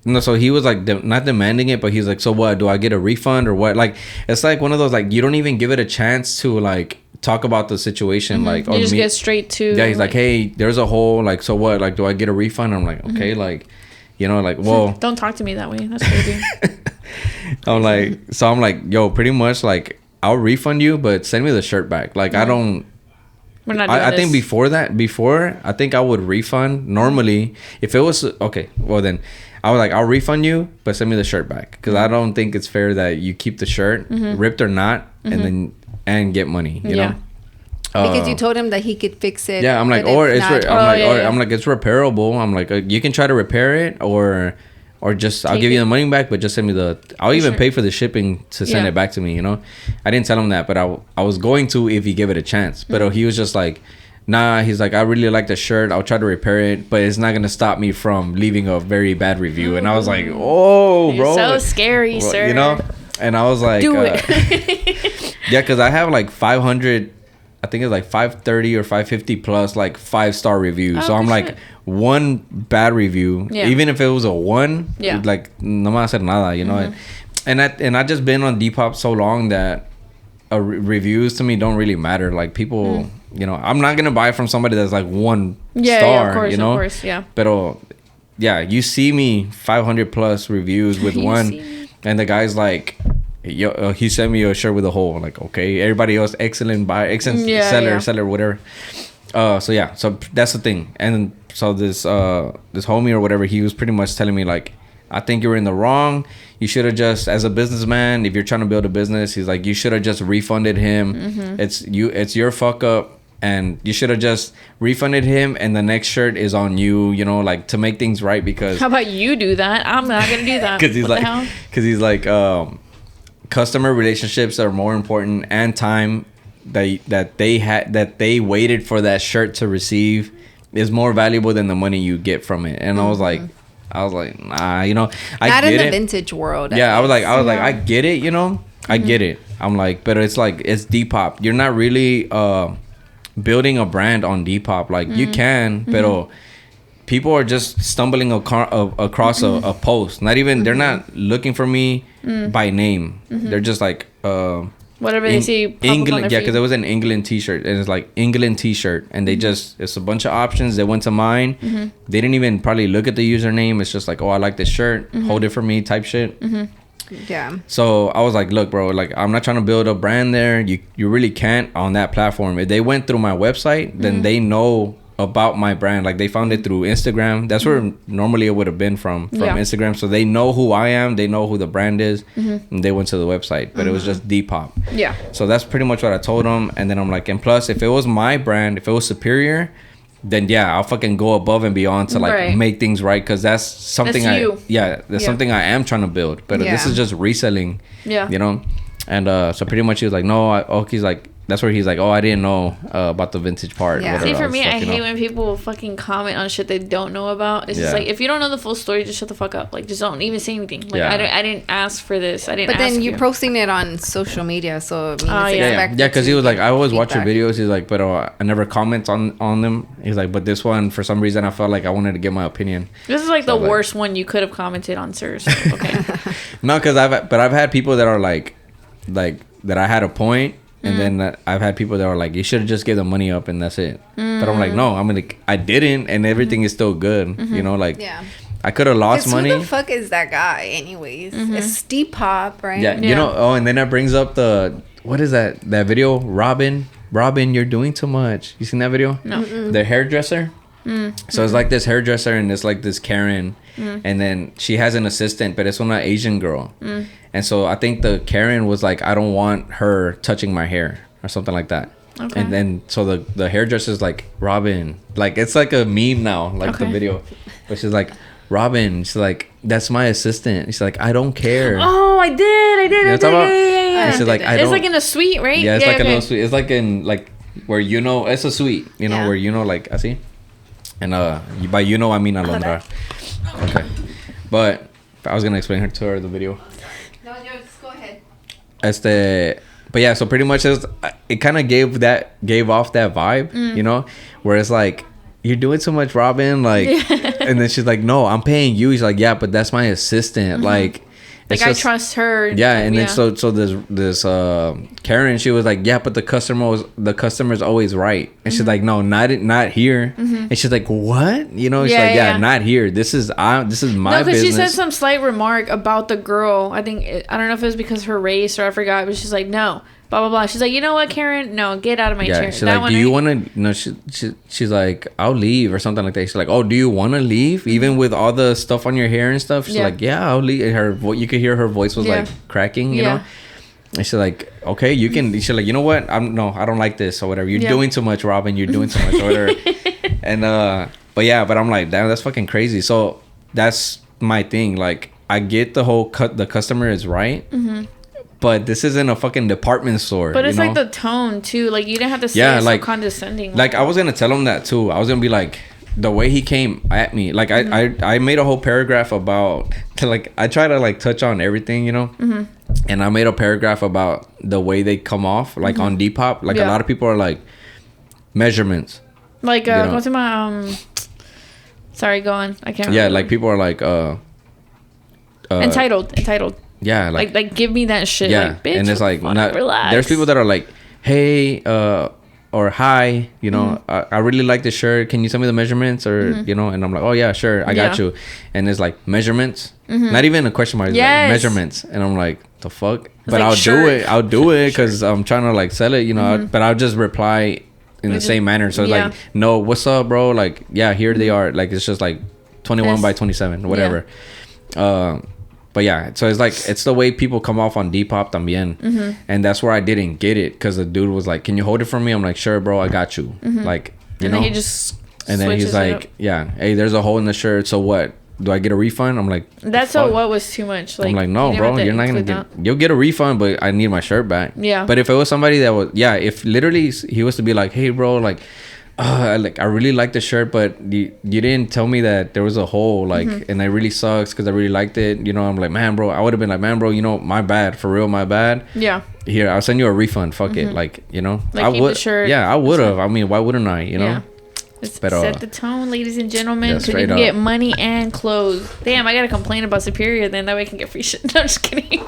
No, so he was like not demanding it, but he's like, so what? Do I get a refund or what? Like it's like one of those like you don't even give it a chance to like talk about the situation. Like you just get straight to he's like, hey, there's a hole. Like so what? Like do I get a refund? I'm like, okay, like. You know, like, well... Don't talk to me that way. That's crazy. I'm like, yo, pretty much, like, I'll refund you, but send me the shirt back. Like, I don't... We're not doing I think before, I think I would refund. Normally, if it was... Okay, well, then, I was like, I'll refund you, but send me the shirt back. Because I don't think it's fair that you keep the shirt, ripped or not, and get money, you know? Because you told him that he could fix it. Yeah, I'm like, or it's I'm like, it's repairable. I'm like, you can try to repair it, or just I'll give you the money back, but just send me I'll even pay for the shipping to send it back to me. You know, I didn't tell him that, but I was going to if he gave it a chance. But he was just like, nah. He's like, I really like the shirt. I'll try to repair it, but it's not gonna stop me from leaving a very bad review. And I was like, oh, bro, so scary, sir. You know. And I was like, do it. Yeah, because I have like 500. I think it's like 530 or 550 plus like 5-star reviews. So I'm like, one bad review, even if it was a 1, like no me va a hacer nada, you know. And I just been on Depop so long that reviews to me don't really matter. Like people, you know, I'm not gonna buy from somebody that's like 1 star, of course, you know. Of course, yeah. But yeah, you see me 500 plus reviews with one, and the guy's like, yo, he sent me a shirt with a hole. I'm like, okay. Everybody else, excellent seller, whatever. So that's the thing. And so this homie or whatever, he was pretty much telling me like, I think you're in the wrong. You should have just, as a businessman, if you're trying to build a business, he's like, you should have just refunded him. It's your fuck up, and you should have just refunded him, and the next shirt is on you, you know, like to make things right. Because how about you do that? I'm not gonna do that. Because he's like customer relationships are more important, and time that they waited for that shirt to receive is more valuable than the money you get from it. And I was like, nah, you know, I not get in the it. Vintage world. Yeah, I was like, I get it, you know, I get it. I'm like, but it's like, it's Depop. You're not really building a brand on Depop. Like you can, but people are just stumbling across a post. Not even, they're not looking for me by name. They're just like, whatever they see. England, yeah, because it was an England t-shirt, and it's like England t-shirt, and they it's a bunch of options. They went to mine. They didn't even probably look at the username. It's just like, oh, I like this shirt. Hold it for me, type shit. Yeah. So I was like, look, bro, like I'm not trying to build a brand there. You really can't on that platform. If they went through my website, then they know about my brand. Like they found it through Instagram. That's where normally it would have been from Instagram. So they know who I am, they know who the brand is, and they went to the website. But it was just Depop. Yeah. So that's pretty much what I told them. And then I'm like, and plus if it was my brand, if it was superior, then I'll fucking go above and beyond to like make things right, because that's something that's something I am trying to build. But this is just reselling. Yeah. You know? And so pretty much he was like, no, he's like, that's where he's like, oh, I didn't know about the vintage part. Yeah. See, for me, I hate when people fucking comment on shit they don't know about. It's just like, if you don't know the full story, just shut the fuck up. Like, just don't even say anything. Like, I didn't ask for this. I didn't ask. But then you're posting it on social media, so it means yeah, because he was like, I always watch your videos. He's like, but I never comment on them. He's like, but this one, for some reason, I felt like I wanted to get my opinion. This is like the worst one you could have commented on, sir. So, okay. No, because I've had people that are like that I had a point. And then I've had people that are like, you should have just gave the money up and that's it. But I'm like, no, I didn't, and everything is still good. You know, like I could have lost money. Who the fuck is that guy, anyways? It's Depop, right? Yeah, you know. Oh, and then that brings up what is that video? Robin, you're doing too much. You seen that video? No. The hairdresser. So it's like this hairdresser, and it's like this Karen, and then she has an assistant, but it's one Asian girl. And so I think the Karen was like, I don't want her touching my hair or something like that. Okay. And then so the hairdresser's like, Robin, like it's like a meme now, like the video, but she's like, Robin, she's like, that's my assistant. She's like, I don't care. Oh, I did. You know what I'm talking about? Yeah. She's like, it's like in a suite, right? Yeah, it's like a little suite. It's like in like where it's a suite, you know, where like I see. And by I mean Alondra. Okay. But I was gonna explain to her the video. No, just go ahead. But yeah, so pretty much it kind of gave off that vibe, you know, where it's like, you're doing so much, Robin, like, and then she's like, no, I'm paying you. He's like, yeah, but that's my assistant, like I trust her. Yeah, and then so this Karen, she was like, yeah, but the customer's always right, and she's like, no, not here, and she's like, what? You know, she's like, not here. This is my business. Because she said some slight remark about the girl. I don't know if it was because of her race or I forgot, but she's like, no. Blah blah blah. She's like, you know what, Karen? No, get out of my chair. She's like, do you want to? No, she's like, I'll leave or something like that. She's like, oh, do you want to leave even with all the stuff on your hair and stuff? She's like, yeah, I'll leave. You could hear her voice was like cracking, you know. And she's like, okay, you can. She's like, you know what? I don't like this or whatever. You're doing too much, Robin. You're doing too much or whatever. And but I'm like, damn, that's fucking crazy. So that's my thing. Like, I get the whole the customer is right. Mm-hmm. But this isn't a fucking department store. But it's like the tone too. Like, you didn't have to say it so condescending. Like, I was gonna tell him that too. I was gonna be like, the way he came at me, like, I made a whole paragraph about, like, I try to like touch on everything, you know. Mm-hmm. And I made a paragraph about the way they come off, like, on Depop. Like, a lot of people are like, measurements. Like, what's my sorry, go on. I can't. Yeah, remember. like, people are like, entitled. Yeah, like give me that shit. Yeah, like, bitch, and it's like, relax. There's people that are like, hey, or hi, you know, I really like this shirt. Can you tell me the measurements? Or you know, and I'm like, oh yeah, sure, I got you. And it's like, measurements, not even a question mark. It's like, measurements, and I'm like, the fuck. But like, I'll do it because I'm trying to like sell it, you know. But I'll just reply in the same manner. So it's like, no, what's up, bro? Like, yeah, here they are. Like, it's just like 21 by 27, whatever. But yeah, so it's like, it's the way people come off on Depop también. And that's where I didn't get it, because the dude was like, can you hold it for me? I'm like, sure, bro, I got you. Like, you know. Then he just and then he's like, yeah, hey, there's a hole in the shirt, so what? Do I get a refund? I'm like, that's what was too much. Like, I'm like, no, bro, you're not gonna you'll get a refund, but I need my shirt back. Yeah. But if it was somebody that was, if literally he was to be like, hey, bro, like, I really like the shirt, but you didn't tell me that there was a hole, like, and it really sucks because I really liked it, you know. I'm like, man, bro, I would have been like, man, bro, you know, my bad, for real, my bad. Yeah. Here, I'll send you a refund. Fuck it, like, you know. Like, I keep would. the shirt. Yeah, I would have. I mean, why wouldn't I? You know. Yeah. Set the tone, ladies and gentlemen, because you can get money and clothes. Damn, I gotta complain about Superior, then that way I can get free shit. No, I'm just kidding.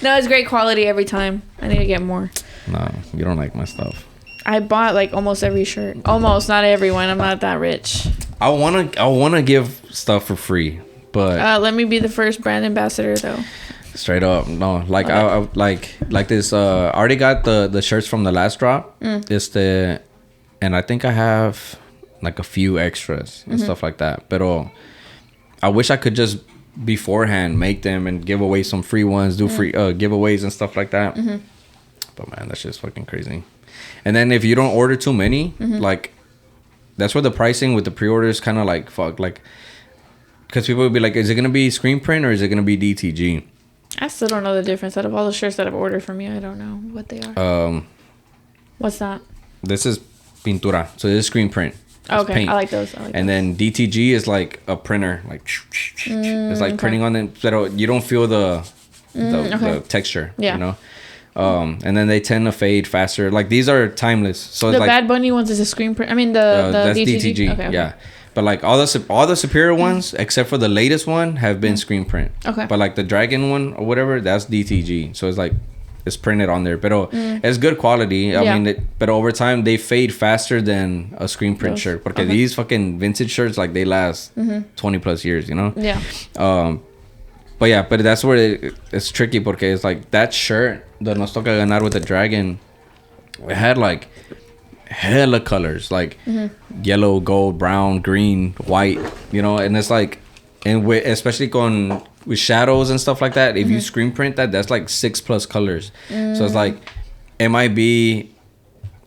No, it's great quality every time. I need to get more. No, you don't like my stuff. I bought like almost every shirt. Almost, not everyone. I'm not that rich. I wanna give stuff for free, but let me be the first brand ambassador though. Straight up, no. Like, I like this. I already got the shirts from the last drop. And I think I have like a few extras and stuff like that. But I wish I could just beforehand make them and give away some free ones, do free giveaways and stuff like that. But man, that's just fucking crazy. And then if you don't order too many, like, that's where the pricing with the pre-orders kind of like fuck, like, because people would be like, is it gonna be screen print or is it gonna be DTG? I still don't know the difference. Out of all the shirts that I've ordered from you, I don't know what they are. What's that? This is pintura, so this is screen print. Okay, paint. I like those. And then DTG is like a printer, like it's like printing on them, but you don't feel the texture, you know. And then they tend to fade faster. Like, these are timeless. So the it's like, Bad Bunny ones is a screen print. I mean the that's DTG. Okay. Yeah. But like all the Superior ones, except for the latest one, have been screen print. Okay. But like the Dragon one or whatever, that's DTG. So it's like, it's printed on there, but it's good quality. I mean, but over time they fade faster than a screen print shirt. Because these fucking vintage shirts, like, they last 20 plus years, you know. Yeah. But that's where it's tricky, because it's like that shirt, the Nos Toca Ganar with the Dragon, it had like hella colors, like yellow, gold, brown, green, white, you know. And it's like, and especially with shadows and stuff like that, if you screen print that's like 6+ colors. So it's like, it might be,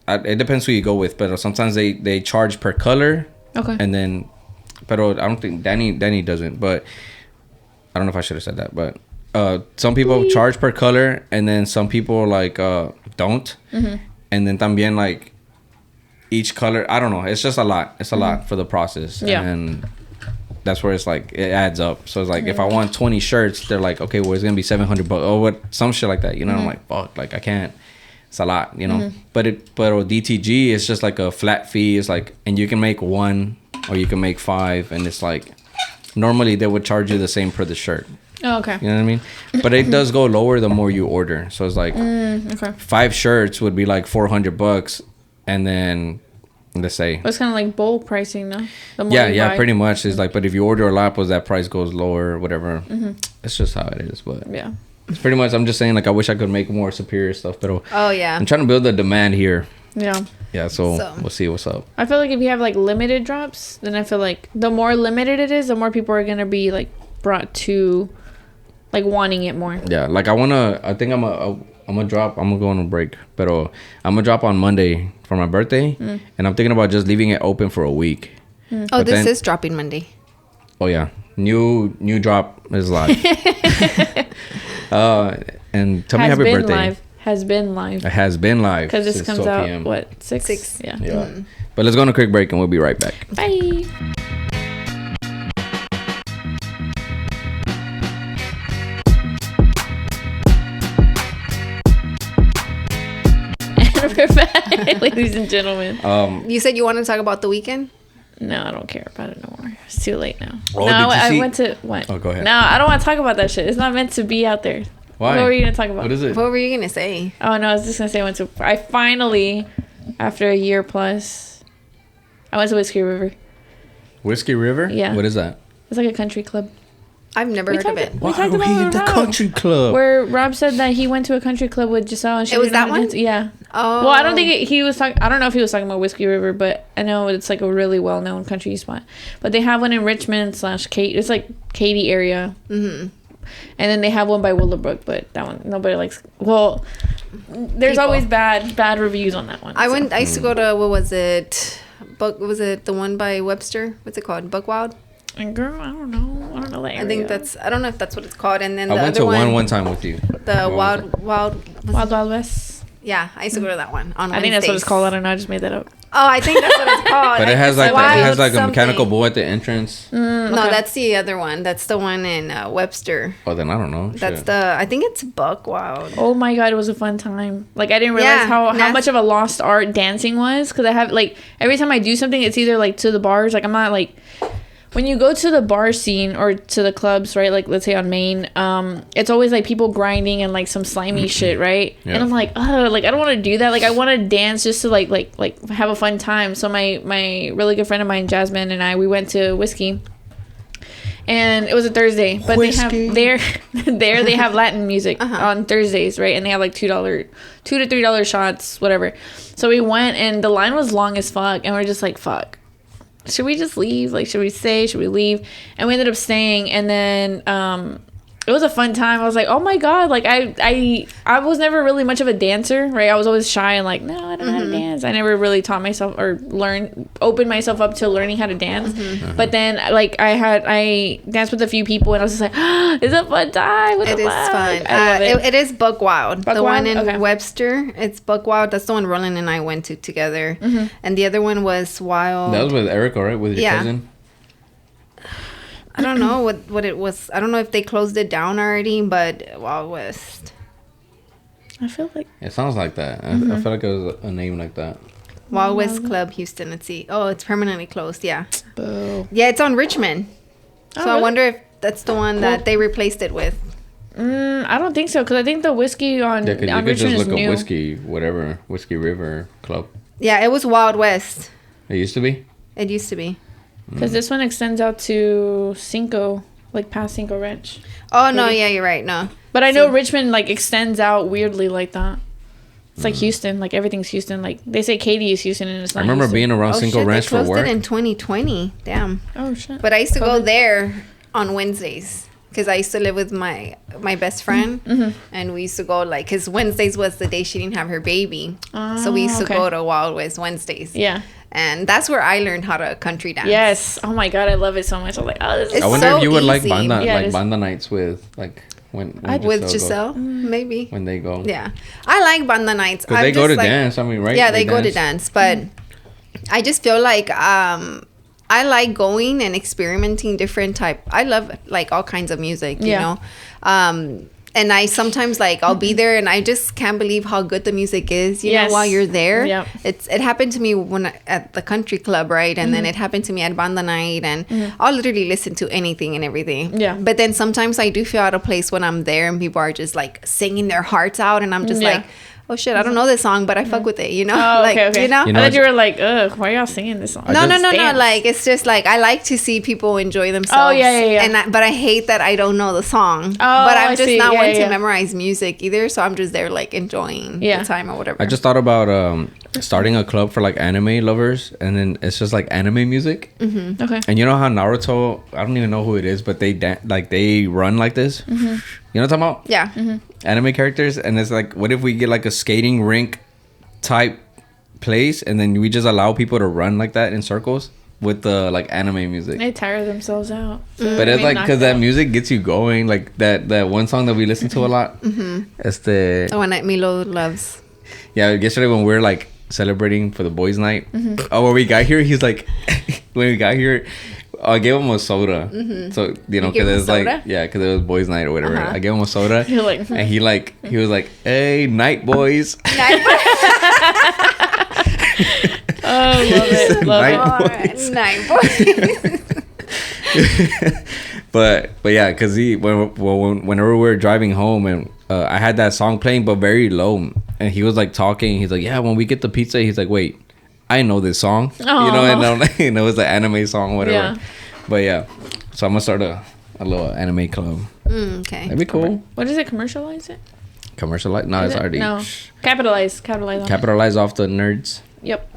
it depends who you go with, but sometimes they charge per color. Okay. And then, but I don't think Danny doesn't, but I don't know if I should have said that, but some people charge per color, and then some people like don't. And then también, like, each color, I don't know, it's just a lot. It's a lot for the process. Yeah. And that's where it's like, it adds up. So it's like, if I want 20 shirts, they're like, okay, well, it's gonna be $700 or what, some shit like that, you know. I'm like, fuck, like, I can't, it's a lot, you know. But DTG is just like a flat fee. It's like, and you can make 1 or you can make 5, and it's like, normally they would charge you the same per the shirt. Oh, okay. You know what I mean? But it does go lower the more you order. So it's like, 5 shirts would be like $400, and then, let's say, it's kind of like bulk pricing, no? Yeah, pretty much. It's like, but if you order a lot, that price goes lower or whatever. It's just how it is. But yeah, it's pretty much, I'm just saying, like, I wish I could make more Superior stuff, but I'm trying to build the demand here. Yeah, so we'll see what's up. I feel like if you have like limited drops, then I feel like the more limited it is, the more people are gonna be like brought to like wanting it more. Yeah, like, I think gonna go on a break. But I'm gonna drop on Monday for my birthday. And I'm thinking about just leaving it open for a week. Oh, this is dropping Monday. Oh, yeah. New drop is live. And tell me happy birthday. Has been live. It has been live. Because this comes out, PM. what, 6? Yeah. But let's go on a quick break and we'll be right back. Bye. And we're back, ladies and gentlemen. You said you want to talk about the weekend? No, I don't care about it no more. It's too late now. Oh, no, I went to what? Oh, go ahead. No, I don't want to talk about that shit. It's not meant to be out there. Why? What were you gonna talk about? What is it? What were you gonna say? Oh no, I was just gonna say I finally, after a year plus, I went to Whiskey River. Whiskey River? Yeah. What is that? It's like a country club. I've never heard of it. We talked about it the country club. Where Rob said that he went to a country club with Giselle. And she It was that one? Yeah. Oh. Well, I don't think he was talking. I don't know if he was talking about Whiskey River, but I know it's like a really well-known country spot. But they have one in Richmond / Kate. It's like Katy area. Mm-hmm. And then they have one by Willowbrook, but that one nobody likes. Well, there's always bad reviews on that one. I used to go to, what was it? Was it the one by Webster? What's it called? Buckwild? And girl, I don't know that area. I think I don't know if that's what it's called. And then I went to one time with you. The Wild West. Yeah, I used to go to that one on Wednesdays. I think that's what it's called. I don't know. I just made that up. Oh, I think that's what it's called. But it has like a mechanical bull at the entrance. No, that's the other one. That's the one in Webster. Oh, then I don't know. That's I think it's Buckwild. Oh my god, it was a fun time. Like I didn't realize how much of a lost art dancing was, because I have like every time I do something, it's either like to the bars. Like I'm not like. When you go to the bar scene or to the clubs, right? Like let's say on Main, it's always like people grinding and like some slimy shit, right? Yeah. And I'm like, oh, like I don't want to do that. Like I want to dance just to like have a fun time. So my really good friend of mine, Jasmine, and we went to Whiskey, and it was a Thursday. But Whiskey. They have there they have Latin music on Thursdays, right? And they have like $2 to $3 shots, whatever. So we went, and the line was long as fuck, and we're just like, fuck. Should we just leave? Like, should we stay? Should we leave? And we ended up staying. And then it was a fun time. I was like, oh my god, like I was never really much of a dancer, right? I was always shy and like, no, I don't know how to dance. I never really taught myself or opened myself up to learning how to dance. But then like I danced with a few people, and I was just like, oh, it's a fun time. It is fun. It is Buckwild. The one in Webster. It's Buckwild. That's the one Roland and I went to together. And the other one was Wild. That was with Erica, right? With your cousin. I don't know what it was. I don't know if they closed it down already, but Wild West. I feel like it sounds like that. I feel like it was a name like that. Wild West Club, Houston. Let's see. Oh, it's permanently closed. Yeah. Boo. Yeah, it's on Richmond. So really? I wonder if that's the one that they replaced it with. I don't think so, because I think the Whiskey on Richmond is new. You could just look up Whiskey River Club. Yeah, it was Wild West. It used to be? It used to be. Because this one extends out to Cinco, like past Cinco Ranch. Oh, no, yeah, you're right, no. But I know Richmond, like, extends out weirdly like that. It's like Houston, like, everything's Houston. Like, they say Katy is Houston, and it's not. I remember Houston. being around Cinco Ranch for work. They closed it in 2020, damn. Oh, shit. But I used to go there on Wednesdays, because I used to live with my best friend, and we used to go, like, because Wednesdays was the day she didn't have her baby. So we used to go to Wild West Wednesdays. Yeah. And that's where I learned how to country dance. Yes. Oh my god, I love it so much. I was like, oh, this is I wonder so if you would easy. like banda nights with like when with Giselle, maybe when they go. Yeah, I like banda nights because they go to dance. I mean, right? Yeah, they go to dance, but I just feel like I like going and experimenting different type. I love like all kinds of music, you know. And I sometimes like I'll be there and I just can't believe how good the music is, you know, while you're there. Yep. It happened to me at the country club, right? And then it happened to me at banda night, and I'll literally listen to anything and everything. Yeah. But then sometimes I do feel out of place when I'm there and people are just like singing their hearts out, and I'm just like, oh shit, I don't know this song, but I fuck with it, you know? Oh, like, okay. You know? I thought you were like, ugh, why are y'all singing this song? No. Like, it's just like, I like to see people enjoy themselves. Oh, yeah. But I hate that I don't know the song. Oh, but I'm just not one to memorize music either, so I'm just there, like, enjoying the time or whatever. I just thought about starting a club for like anime lovers, and then it's just like anime music. Okay. And you know how Naruto, I don't even know who it is, but they run like this. You know what I'm talking about? Yeah. Anime characters. And it's like, what if we get like a skating rink type place, and then we just allow people to run like that in circles with the like anime music? They tire themselves out. But it's like, because that music gets you going. Like that one song that we listen to a lot. It's the one that Milo loves. Yeah, yesterday when we were like celebrating for the boys' night. Oh, when we got here, he's like, when we got here, I gave him a soda. So, you know, because it was like, yeah, because it was boys' night or whatever. I gave him a soda. You're like, and he was like, hey, night boys. Night oh, love it. Night boys. But yeah, because whenever we were driving home, and I had that song playing, but very low. And he was like talking. He's like, yeah, when we get the pizza, he's like, wait, I know this song. Aww. You know, and it was an anime song, whatever. Yeah. But yeah, so I'm gonna start a little anime club. Okay. That'd be cool. What is it? Commercialize it? Commercialize? No, it's already. No. Capitalize. Capitalize off the nerds. Yep.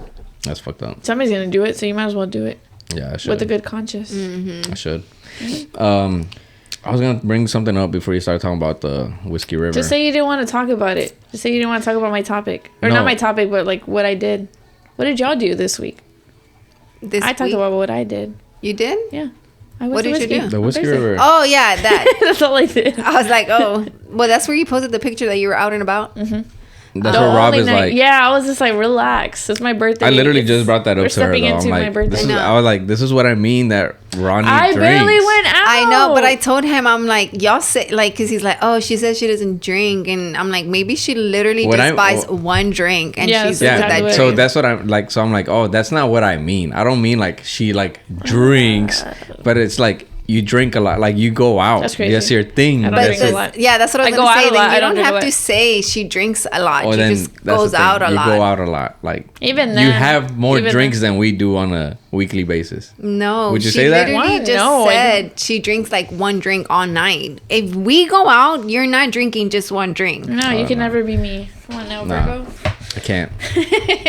That's fucked up. Somebody's gonna do it, so you might as well do it. Yeah, I should. With a good conscience. I should. I was gonna bring something up before you start talking about the Whiskey River. Just say you didn't want to talk about it. Just say you didn't want to talk about my topic, or No. not my topic, but like what I did. What did y'all do this week? I talked week? about what I did. You did? Yeah. I went What to did you Whiskey. do? The Whiskey Thursday. River. Oh, yeah, that. That's all I did. I was like, oh. Well, that's where you posted the picture that you were out and about? That's The what Rob only is night- like. Yeah, I was just like, relax. It's my birthday. I literally just brought that up We're to her. stepping Though. into I'm my like, birthday. I was like, this is what I mean that Ronnie I drinks. barely went out. I know, but I told him, I'm like, y'all say, like, because he's like, oh, she says she doesn't drink. And I'm like, maybe she literally buys one drink and Yeah, she's that's with exactly that what So drink. that's what I'm like. So I'm like, oh, that's not what I mean. I don't mean like she like drinks, but it's like you drink a lot. Like you go out. That's crazy. That's your thing. I don't But drink a it. lot. yeah, that's what I was I go going to out say. a lot. Then I you don't don't drink a have lot. to say she drinks a lot. Oh, She then just that's the goes thing. out a You lot. go out a lot. Like Even you then, have more even drinks then. than we do on a weekly basis. No. Would you she say that? literally What? just No, I said she drinks like one drink all night. If we go out, you're not drinking just one drink. No, you can never be me. Come on now, Nah. Virgo. I can't.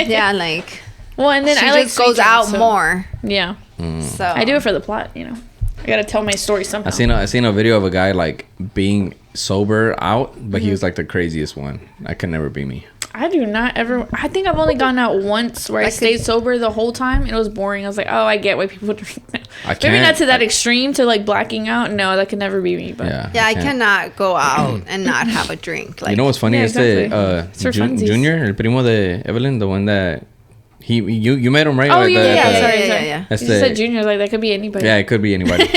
Yeah, like Well, and then she I like just goes sweet out drinks, so- more. Yeah, So I do it for the plot. You know, I gotta tell my story somehow. I seen a video of a guy like being sober out, but he was like the craziest one. I could never be me. I do not ever. I think I've only gone out once where I stayed sober the whole time. It was boring. I was like, oh, I get why people drink now. Maybe not to that extreme to like blacking out. No, that could never be me. But Yeah, I cannot go out and not have a drink. Like, You know what's funny? Yeah, It's exactly. It's for funsies. Junior, el primo de Evelyn, the one that you met him, right? Oh, Like yeah, sorry. yeah. That's You just said junior, like that could be anybody. Yeah, it could be anybody.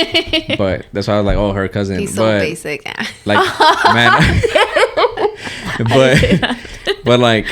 But that's why I was like, oh, her cousin. He's so but, basic. Like, man. but like,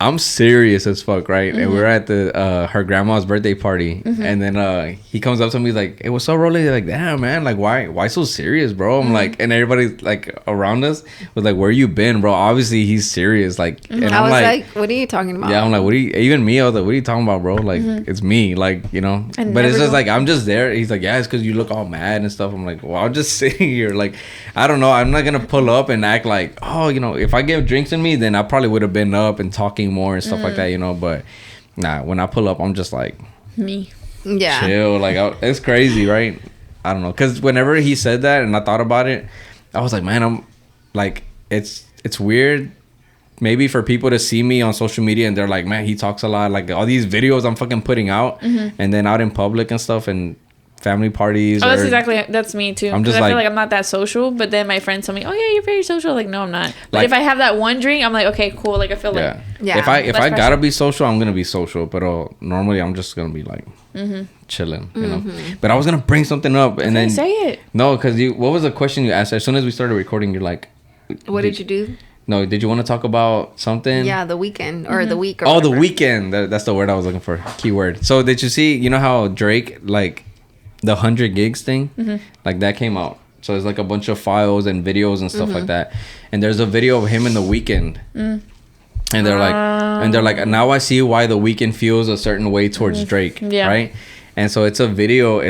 I'm serious as fuck, right? And we're at the her grandma's birthday party, and then he comes up to me, he's like, "Hey, what's up, Rollie?" Like, damn, man, like, why so serious, bro? I'm like, and everybody like around us was like, "Where you been, bro?" Obviously, he's serious, like, and I I'm was like, like, what are you talking about? yeah, I'm like, what are you? Even me, I was like, what are you talking about, bro? Like, it's me, like, you know. I But it's never just go- like I'm just there. He's like, yeah, it's because you look all mad and stuff. I'm like, well, I'm just sitting here, like, I don't know. I'm not gonna pull up and act like, oh, you know, if I get drinks in me, then I probably would have been up and talking more and stuff like that, you know. But nah, when I pull up, I'm just like, Me. Yeah. chill. Like, it's crazy, right? I don't know, because whenever he said that and I thought about it, I was like, man, I'm like, it's weird. Maybe for people to see me on social media and they're like, man, he talks a lot. Like all these videos I'm fucking putting out and then out in public and stuff and family parties. Oh, that's me too. I'm Because just I feel like- like I'm not that social, but then my friends tell me, "Oh yeah, you're very social." Like, no, I'm not. But Like- if I have that one drink, I'm like, okay, cool. Like I feel like Yeah. If I less gotta pressure. be social, I'm gonna be social. But normally I'm just gonna be like chilling, you know. But I was gonna bring something up and then say it. no, because what was the question you asked? As soon as we started recording, you're like, What did you do? no, did you want to talk about something? Yeah, the weekend or the week. Or Oh, the whatever. weekend. That's the word I was looking for. Keyword. So did you see? You know how Drake like the 100 gigs thing, like that came out. So it's like a bunch of files and videos and stuff like that. And there's a video of him in the weekend. And they're like, now I see why the weekend feels a certain way towards Drake. Yeah. Right. And so it's a video. It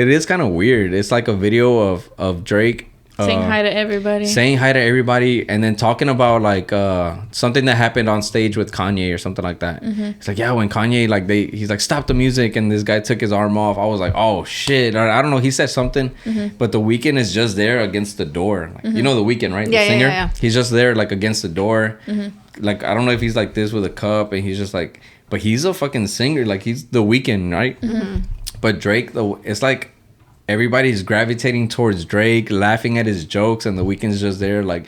is kind of weird. It's like a video of Drake saying hi to everybody. Saying hi to everybody, and then talking about like something that happened on stage with Kanye or something like that. It's like, yeah, when Kanye he's like, stop the music, and this guy took his arm off. I was like, oh shit. Or, I don't know. He said something, but The Weeknd is just there against the door. Like, you know The Weeknd, right? Yeah, the singer. yeah. He's just there like against the door. Like, I don't know if he's like this with a cup, and he's just like, but he's a fucking singer. Like, he's The Weeknd, right? But Drake, though, it's like everybody's gravitating towards Drake, laughing at his jokes, and The Weeknd's just there, like,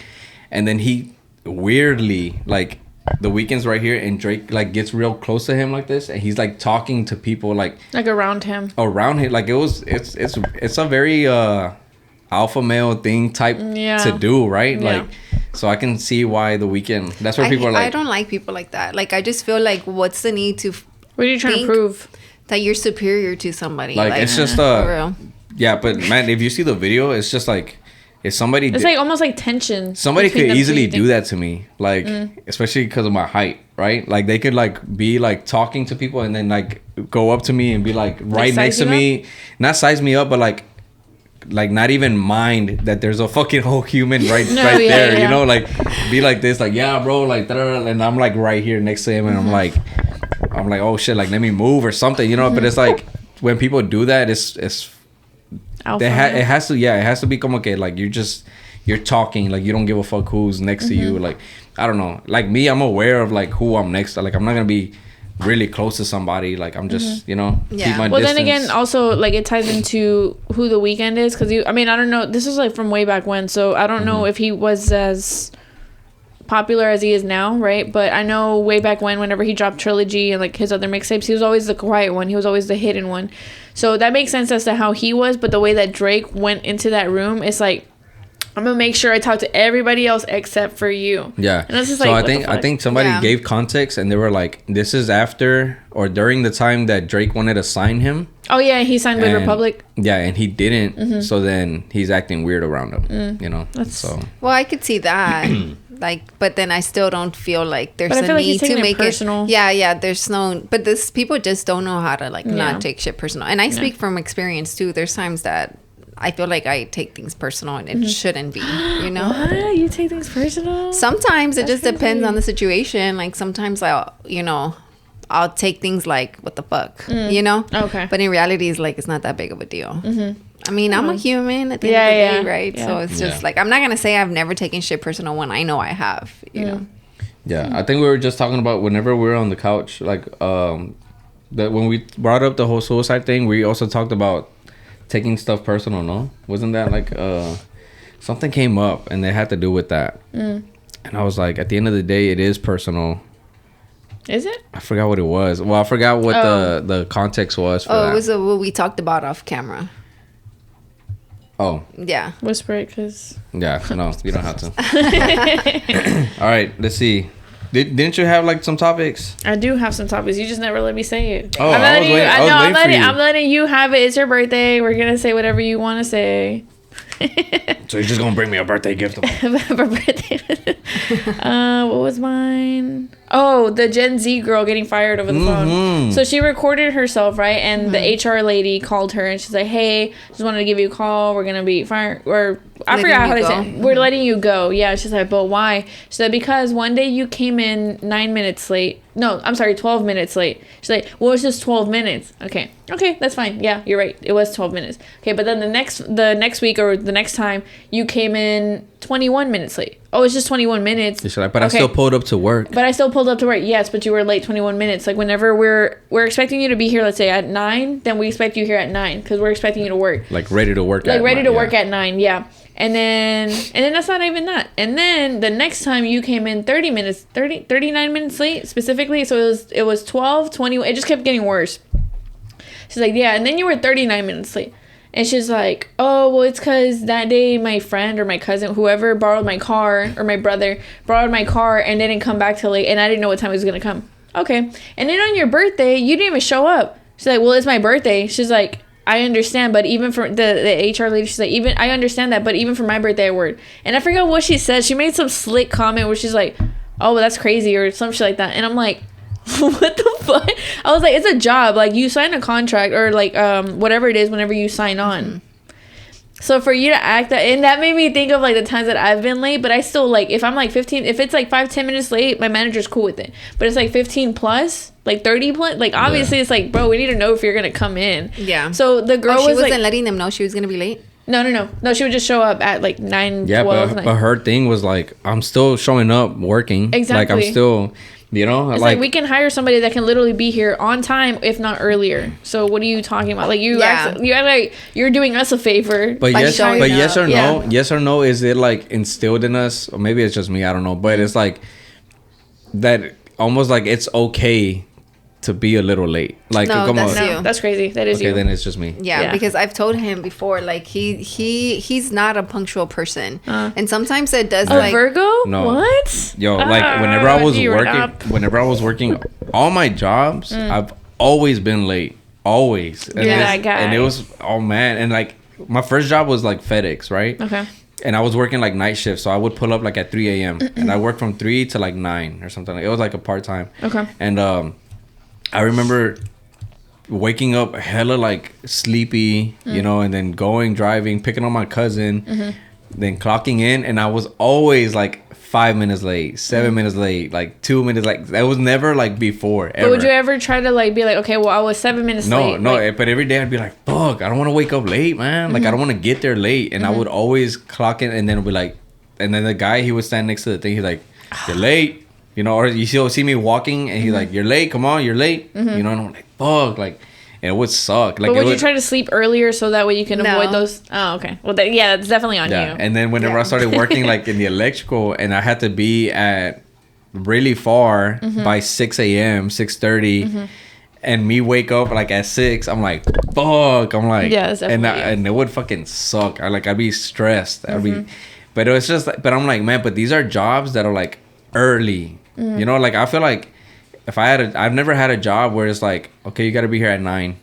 and then he weirdly, like, The Weeknd's right here, and Drake like gets real close to him like this, and he's like talking to people like around him. Like, it's a very alpha male thing type to do, right? Yeah. Like, so I can see why The Weeknd. That's where people are like, I don't like people like that. Like, I just feel like, what's the need to? What are you trying to prove? That you're superior to somebody. Like it's just for real. Yeah, but man, if you see the video, it's just like if somebody. It's like almost like tension. Somebody could easily do that to me, like especially because of my height, right? Like they could like be like talking to people and then like go up to me and be like right next to me, not size me up, but like not even mind that there's a fucking whole human right there, you know, like be like this, like yeah, bro, like and I'm like right here next to him, and I'm like, oh shit, like let me move or something, you know. But it's like when people do that, it has to be como que like you're talking, like you don't give a fuck who's next to you. Like I don't know, like me, I'm aware of like who I'm next to. Like I'm not gonna be really close to somebody, like I'm just keep my distance. Then again, also like it ties into who The Weeknd is, because I don't know, this is like from way back when, so I don't know if he was as popular as he is now, right? But I know way back whenever he dropped Trilogy and like his other mixtapes, he was always the quiet one, he was always the hidden one, so that makes sense as to how he was. But the way that Drake went into that room, it's like, I'm gonna make sure I talk to everybody else except for you. Yeah. And that's just like, so I think somebody gave context, and they were like, this is after or during the time that Drake wanted to sign him. Oh yeah, he signed with Republic. Yeah, and he didn't. So then he's acting weird around him. You know. Well, I could see that. Like, but then I still don't feel like there's a need to make it personal. Yeah, there's no. But people just don't know how to like not take shit personal. And I speak from experience too. There's times that I feel like I take things personal, and it shouldn't be, you know? What? You take things personal? Sometimes it just depends on the situation. Like sometimes I'll take things like, what the fuck, you know? Okay. But in reality, it's like, it's not that big of a deal. I mean, I'm a human at the end of the day, right? Yeah. So it's just like, I'm not going to say I've never taken shit personal when I know I have, you know? Yeah, I think we were just talking about whenever we were on the couch, like, that when we brought up the whole suicide thing, we also talked about taking stuff personal, no? Wasn't that like something came up and they had to do with that? And I was like, at the end of the day, it is personal. Is it? I forgot what it was. Well, I forgot what the context was for that. It was what we talked about off camera. Oh. Yeah. Whisper it, because... Yeah, no, you don't have to. All right, let's see. Didn't you have like some topics? I do have some topics. You just never let me say it. Oh, I'm letting you have it. It's your birthday. We're gonna say whatever you want to say. So you're just gonna bring me a birthday gift? What was mine? Oh, the Gen Z girl getting fired over the phone. So she recorded herself, right? And the HR lady called her, and she's like, "Hey, just wanted to give you a call. We're gonna be fired, or I forgot how to say it. We're letting you go." Yeah, she's like, "But why?" She said, "Because one day you came in 9 minutes late. No, I'm sorry, 12 minutes late." She's like, "Well, it's just 12 minutes." Okay, that's fine. Yeah, you're right. It was 12 minutes. Okay, but then the next week or the next time you came in 21 minutes late. Oh, it's just 21 minutes. She's like, but I still pulled up to work. Yes, but you were late 21 minutes. Like whenever we're expecting you to be here, let's say at 9, then we expect you here at 9 because we're expecting you to work. Like ready to work. Work at 9. Yeah. And then that's not even that. And then the next time you came in 39 minutes late specifically. So it was 12, 20. It just kept getting worse. She's like, yeah. And then you were 39 minutes late. And she's like, oh, well, it's because that day my friend or my cousin, whoever, borrowed my car, or my brother borrowed my car and didn't come back till late. And I didn't know what time it was going to come. Okay. And then on your birthday, you didn't even show up. She's like, well, it's my birthday. She's like, I understand, but even for the HR lady, she's like, I understand that, but even for my birthday, I worked. And I forgot what she said. She made some slick comment where she's like, oh, well, that's crazy, or some shit like that. And I'm like, what the fuck? I was like, it's a job. Like, you sign a contract, or like whatever it is whenever you sign on. So for you to act that, and that made me think of like the times that I've been late, but I still like, if I'm like 15, if it's like 5-10 minutes late, my manager's cool with it. But it's like 15 plus, like 30 plus, like obviously it's like, bro, we need to know if you're gonna come in. Yeah. So the girl she wasn't like, letting them know she was gonna be late. No, she would just show up at like 9, yeah, 12. but her thing was like, I'm still showing up working. Exactly. Like I'm still, you know, it's like we can hire somebody that can literally be here on time, if not earlier. So what are you talking about? Like you act like you're doing us a favor. But yes or no, yeah. yes or no, is it like instilled in us, or maybe it's just me, I don't know. But it's like that, almost like it's okay to be a little late. Like, no, come that's on. you. That's crazy. That is okay, you. then it's just me. Yeah, because I've told him before, like he's not a punctual person, and sometimes it does. A like Virgo? No. What? Yo, like whenever I was working, all my jobs, I've always been late. Always. And you're that guy. And it was, oh man, and like my first job was like FedEx, right? Okay. And I was working like night shift, so I would pull up like at 3 a.m. and I worked from 3 to like 9 or something. It was like a part time. Okay. And I remember waking up hella like sleepy, you know, and then driving, picking up my cousin, then clocking in, and I was always like 5 minutes late, 7 minutes late, like 2 minutes, like that was never like before. Ever. But would you ever try to like be like, okay, well I was 7 minutes late? No, like, but every day I'd be like, fuck, I don't want to wake up late, man. Like I don't want to get there late, and I would always clock in, and then it'd be like, and then the guy, he would stand next to the thing, he's like, you're late. You know, or you still see me walking, and he's like, "You're late. Come on, you're late." You know, and I'm like, "Fuck!" Like, and it would suck. Like, but would you try to sleep earlier so that way you can avoid those? Oh, okay. Well, that's definitely on you. And then whenever I started working like in the electrical, and I had to be at really far by 6 a.m., 6:30, and me wake up like at 6, I'm like, "Fuck!" I'm like, yeah, and it would fucking suck. I'd be stressed. But it was just, but I'm like, man, but these are jobs that are like early. You know, like I feel like if I've never had a job where it's like, okay, you got to be here at 9,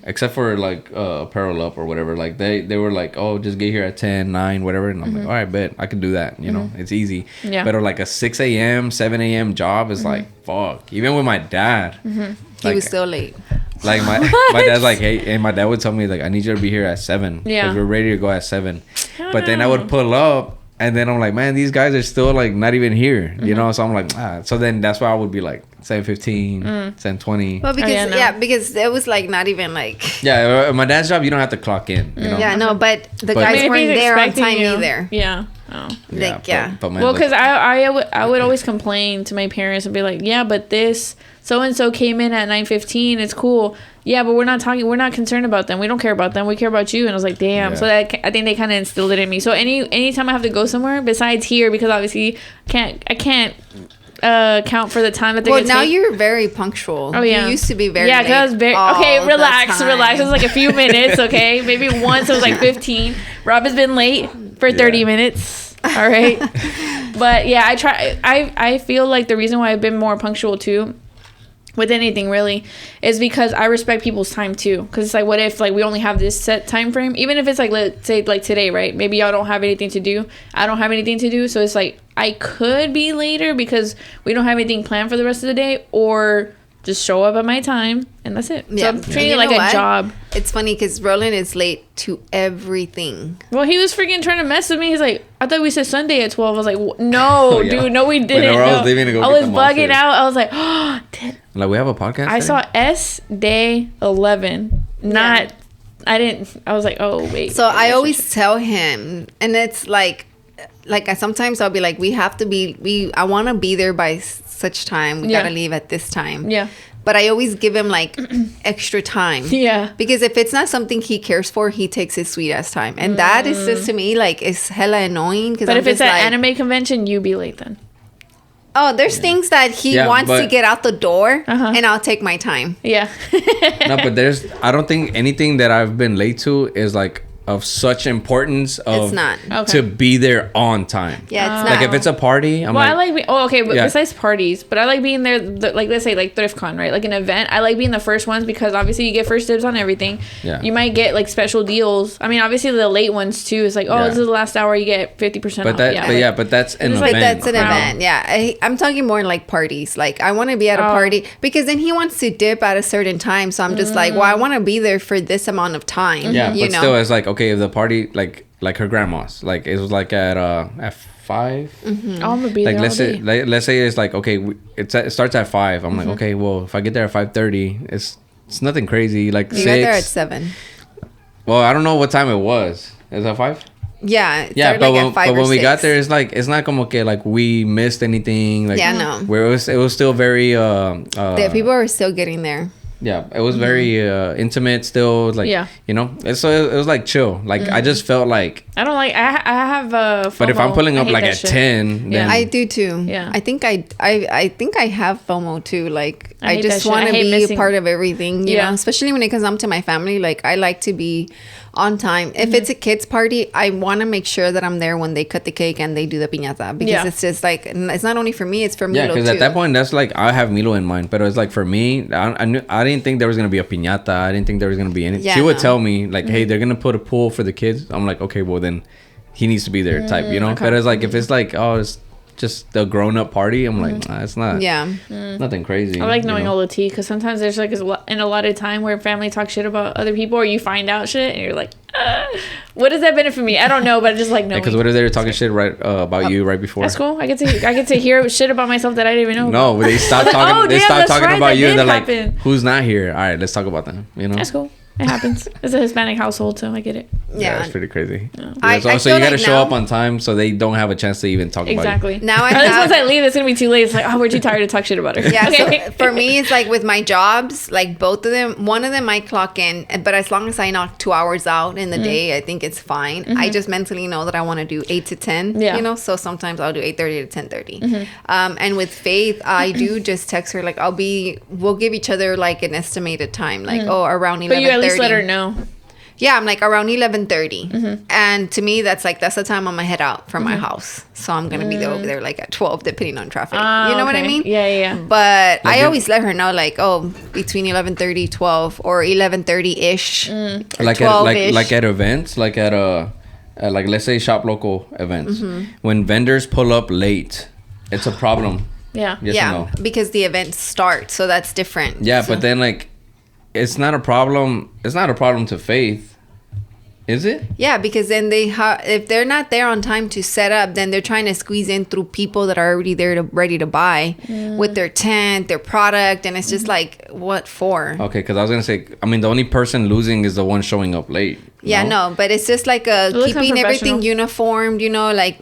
except for like Apparel Up or whatever. Like they were like, oh, just get here at 10, 9, whatever. And I'm like, all right, bet I can do that. You know, it's easy. Yeah. But like a 6 a.m., 7 a.m. job is like, fuck. Even with my dad, he was still late. Like my dad's like, hey, and my dad would tell me like, I need you to be here at 7. Yeah. Because we're ready to go at 7. But then I would pull up. And then I'm like, man, these guys are still like not even here, you know. So I'm like, So then that's why I would be like 7:15, 7:20. Well, because because it was like not even like. Yeah, my dad's job, you don't have to clock in. You know? Yeah, no, but the guys weren't there on time either. Yeah. Oh. Like, But man, well, because I would always complain to my parents and be like, yeah, but this so and so came in at 9:15. It's cool. Yeah, but we're not concerned about them. We don't care about them. We care about you. And I was like, damn. Yeah. So I think they kind of instilled it in me. So anytime I have to go somewhere besides here, because obviously I can't count for the time that they. Well, now you're very punctual. Oh yeah, you used to be very. Yeah, because I was very okay. Relax. It was like a few minutes. Okay, maybe once it was like 15. Rob has been late for 30 minutes. All right, but yeah, I try. I feel like the reason why I've been more punctual too, with anything really, is because I respect people's time too. Because it's like, what if like we only have this set time frame? Even if it's like, let's say like today, right? Maybe y'all don't have anything to do. I don't have anything to do. So it's like I could be later because we don't have anything planned for the rest of the day, or just show up at my time and that's it. Yeah. So I'm treating it like a job. It's funny because Roland is late to everything. Well, he was freaking trying to mess with me. He's like, I thought we said Sunday at 12. I was like, no, dude, no, we didn't. Whenever I was leaving to go I was bugging out. I was like, oh, like we have a podcast. I saw S Day 11. Not, I didn't. I was like, oh wait. So I always tell him, and it's like sometimes I'll be like, I want to be there by such time. We gotta leave at this time. Yeah. But I always give him like extra time. Yeah. Because if it's not something he cares for, he takes his sweet ass time. And that is just to me like it's hella annoying. But if it's an anime convention, you be late then. Oh, there's things that he wants to get out the door, and I'll take my time. Yeah. No, but I don't think anything that I've been late to is like of such importance of it's not to be there on time. Yeah, it's like not. if it's a party, I'm I like besides parties, but I like being there, like let's say like ThriftCon, right? Like an event, I like being the first ones because obviously you get first dibs on everything. Yeah. You might get like special deals. I mean, obviously the late ones too. It's like, this is the last hour, you get 50% off. But that's an event. Like that's an event. Yeah, I'm talking more like parties. Like I want to be at a party because then he wants to dip at a certain time. So I'm just like, well, I want to be there for this amount of time. Yeah, but still, it's like, okay, if the party like her grandma's, like it was like at 5. Mm-hmm. I'm gonna be like there let's say it's like, okay, it starts at 5. I'm like, Mm-hmm. okay, well, if I get there at 5:30, it's nothing crazy. Like You 6. got there at 7. Well, I don't know what time it was. Is that 5? Yeah. Yeah, but when we got there, it's like, it's not como que like we missed anything. Like, yeah, no. where it was still very The people were still getting there. yeah, it was very intimate still, like, you know, so it was like chill. Like I just felt like, I don't like, I have FOMO. but if I'm pulling up like at shit. 10, then I do too. Yeah. I think I have FOMO too. Like I hate just that shit. want I to hate be missing. a part of everything, you know, especially when it comes to my family. Like I like to be on time. If it's a kids party, I want to make sure that I'm there when they cut the cake and they do the piñata, because it's just like, it's not only for me, it's for Milo because too. at that point, that's like, I have Milo in mind, but it was like, for me, I didn't think there was gonna be a piñata. I didn't think there was gonna be anything. Yeah, She would no. tell me like, hey, they're gonna put a pool for the kids. I'm like, okay, well then he needs to be there, type, you know. Okay. But it's like, if it's like, oh, it's just the grown-up party, I'm like, nah, it's not. Yeah. Nothing crazy. I like knowing you know? all the tea, because sometimes there's like an allotted time where family talks shit about other people, or you find out shit and you're like, what does that benefit me? I don't know, but I just like knowing. Because what if they were talking shit right about you right before? That's cool. I get to hear shit about myself that I didn't even know. No, they stopped talking. oh, they damn, stopped that's talking right, about that you, and did they're happen. like, "Who's not here? All right, let's talk about them." You know, That's cool. It happens. It's a Hispanic household, so I get it. Yeah, it's pretty crazy. Yeah. I so you feel got to like show now- up on time so they don't have a chance to even talk Exactly. about you. Now I Or at least have- once I leave, it's gonna be too late. It's like, oh, we're too tired to talk shit about her. Yeah, Okay. so for me, it's like with my jobs, like both of them, one of them I clock in, but as long as I knock 2 hours out in the day, I think it's fine. I just mentally know that I want to do 8 to 10, Yeah. you know, so sometimes I'll do 8:30 to 10:30. And with Faith, I do just text her, like, we'll give each other like an estimated time, like, around 11:30. But you at least let her know. Yeah, I'm like around 11:30, and to me that's the time I'm gonna head out from my house. So I'm gonna be there over there like at 12, depending on traffic. You know what I Okay. mean? Yeah. But Like I it- always let her know, like, between 11:30, 12, or 11:30 ish, Like 12-ish. like at events, like at like, let's say shop local events, when vendors pull up late, it's a problem. Yeah. Yes yeah, or no? because the events start, so that's different. Yeah, So- but then like, it's not a problem. It's not a problem to Faith, is it? yeah, because then if they're not there on time to set up, then they're trying to squeeze in through people that are already there ready to buy with their tent, their product, and it's just like, what for? Okay, because I was gonna say, I mean, the only person losing is the one showing up late. Yeah, no, but it's just like looks keeping everything unprofessional. uniformed, you know, like,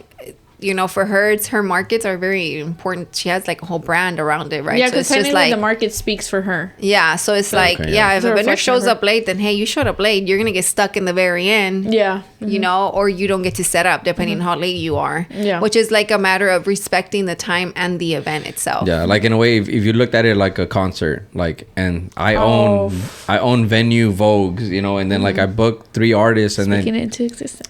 you know, for her, her markets are very important. She has like a whole brand around it, right? Yeah, so because it's just technically like, the market speaks for her. yeah, so it's like, okay, yeah, yeah. if It's a a vendor reflection of shows her. up late, then hey, you showed up late, you're gonna get stuck in the very end. Yeah. You know, or you don't get to set up depending on how late you are. Yeah. Which is like a matter of respecting the time and the event itself. Yeah, like in a way, if you looked at it like a concert, like, and I own venue Vogues, you know, and then like I booked 3 artists, and Speaking then it into existence.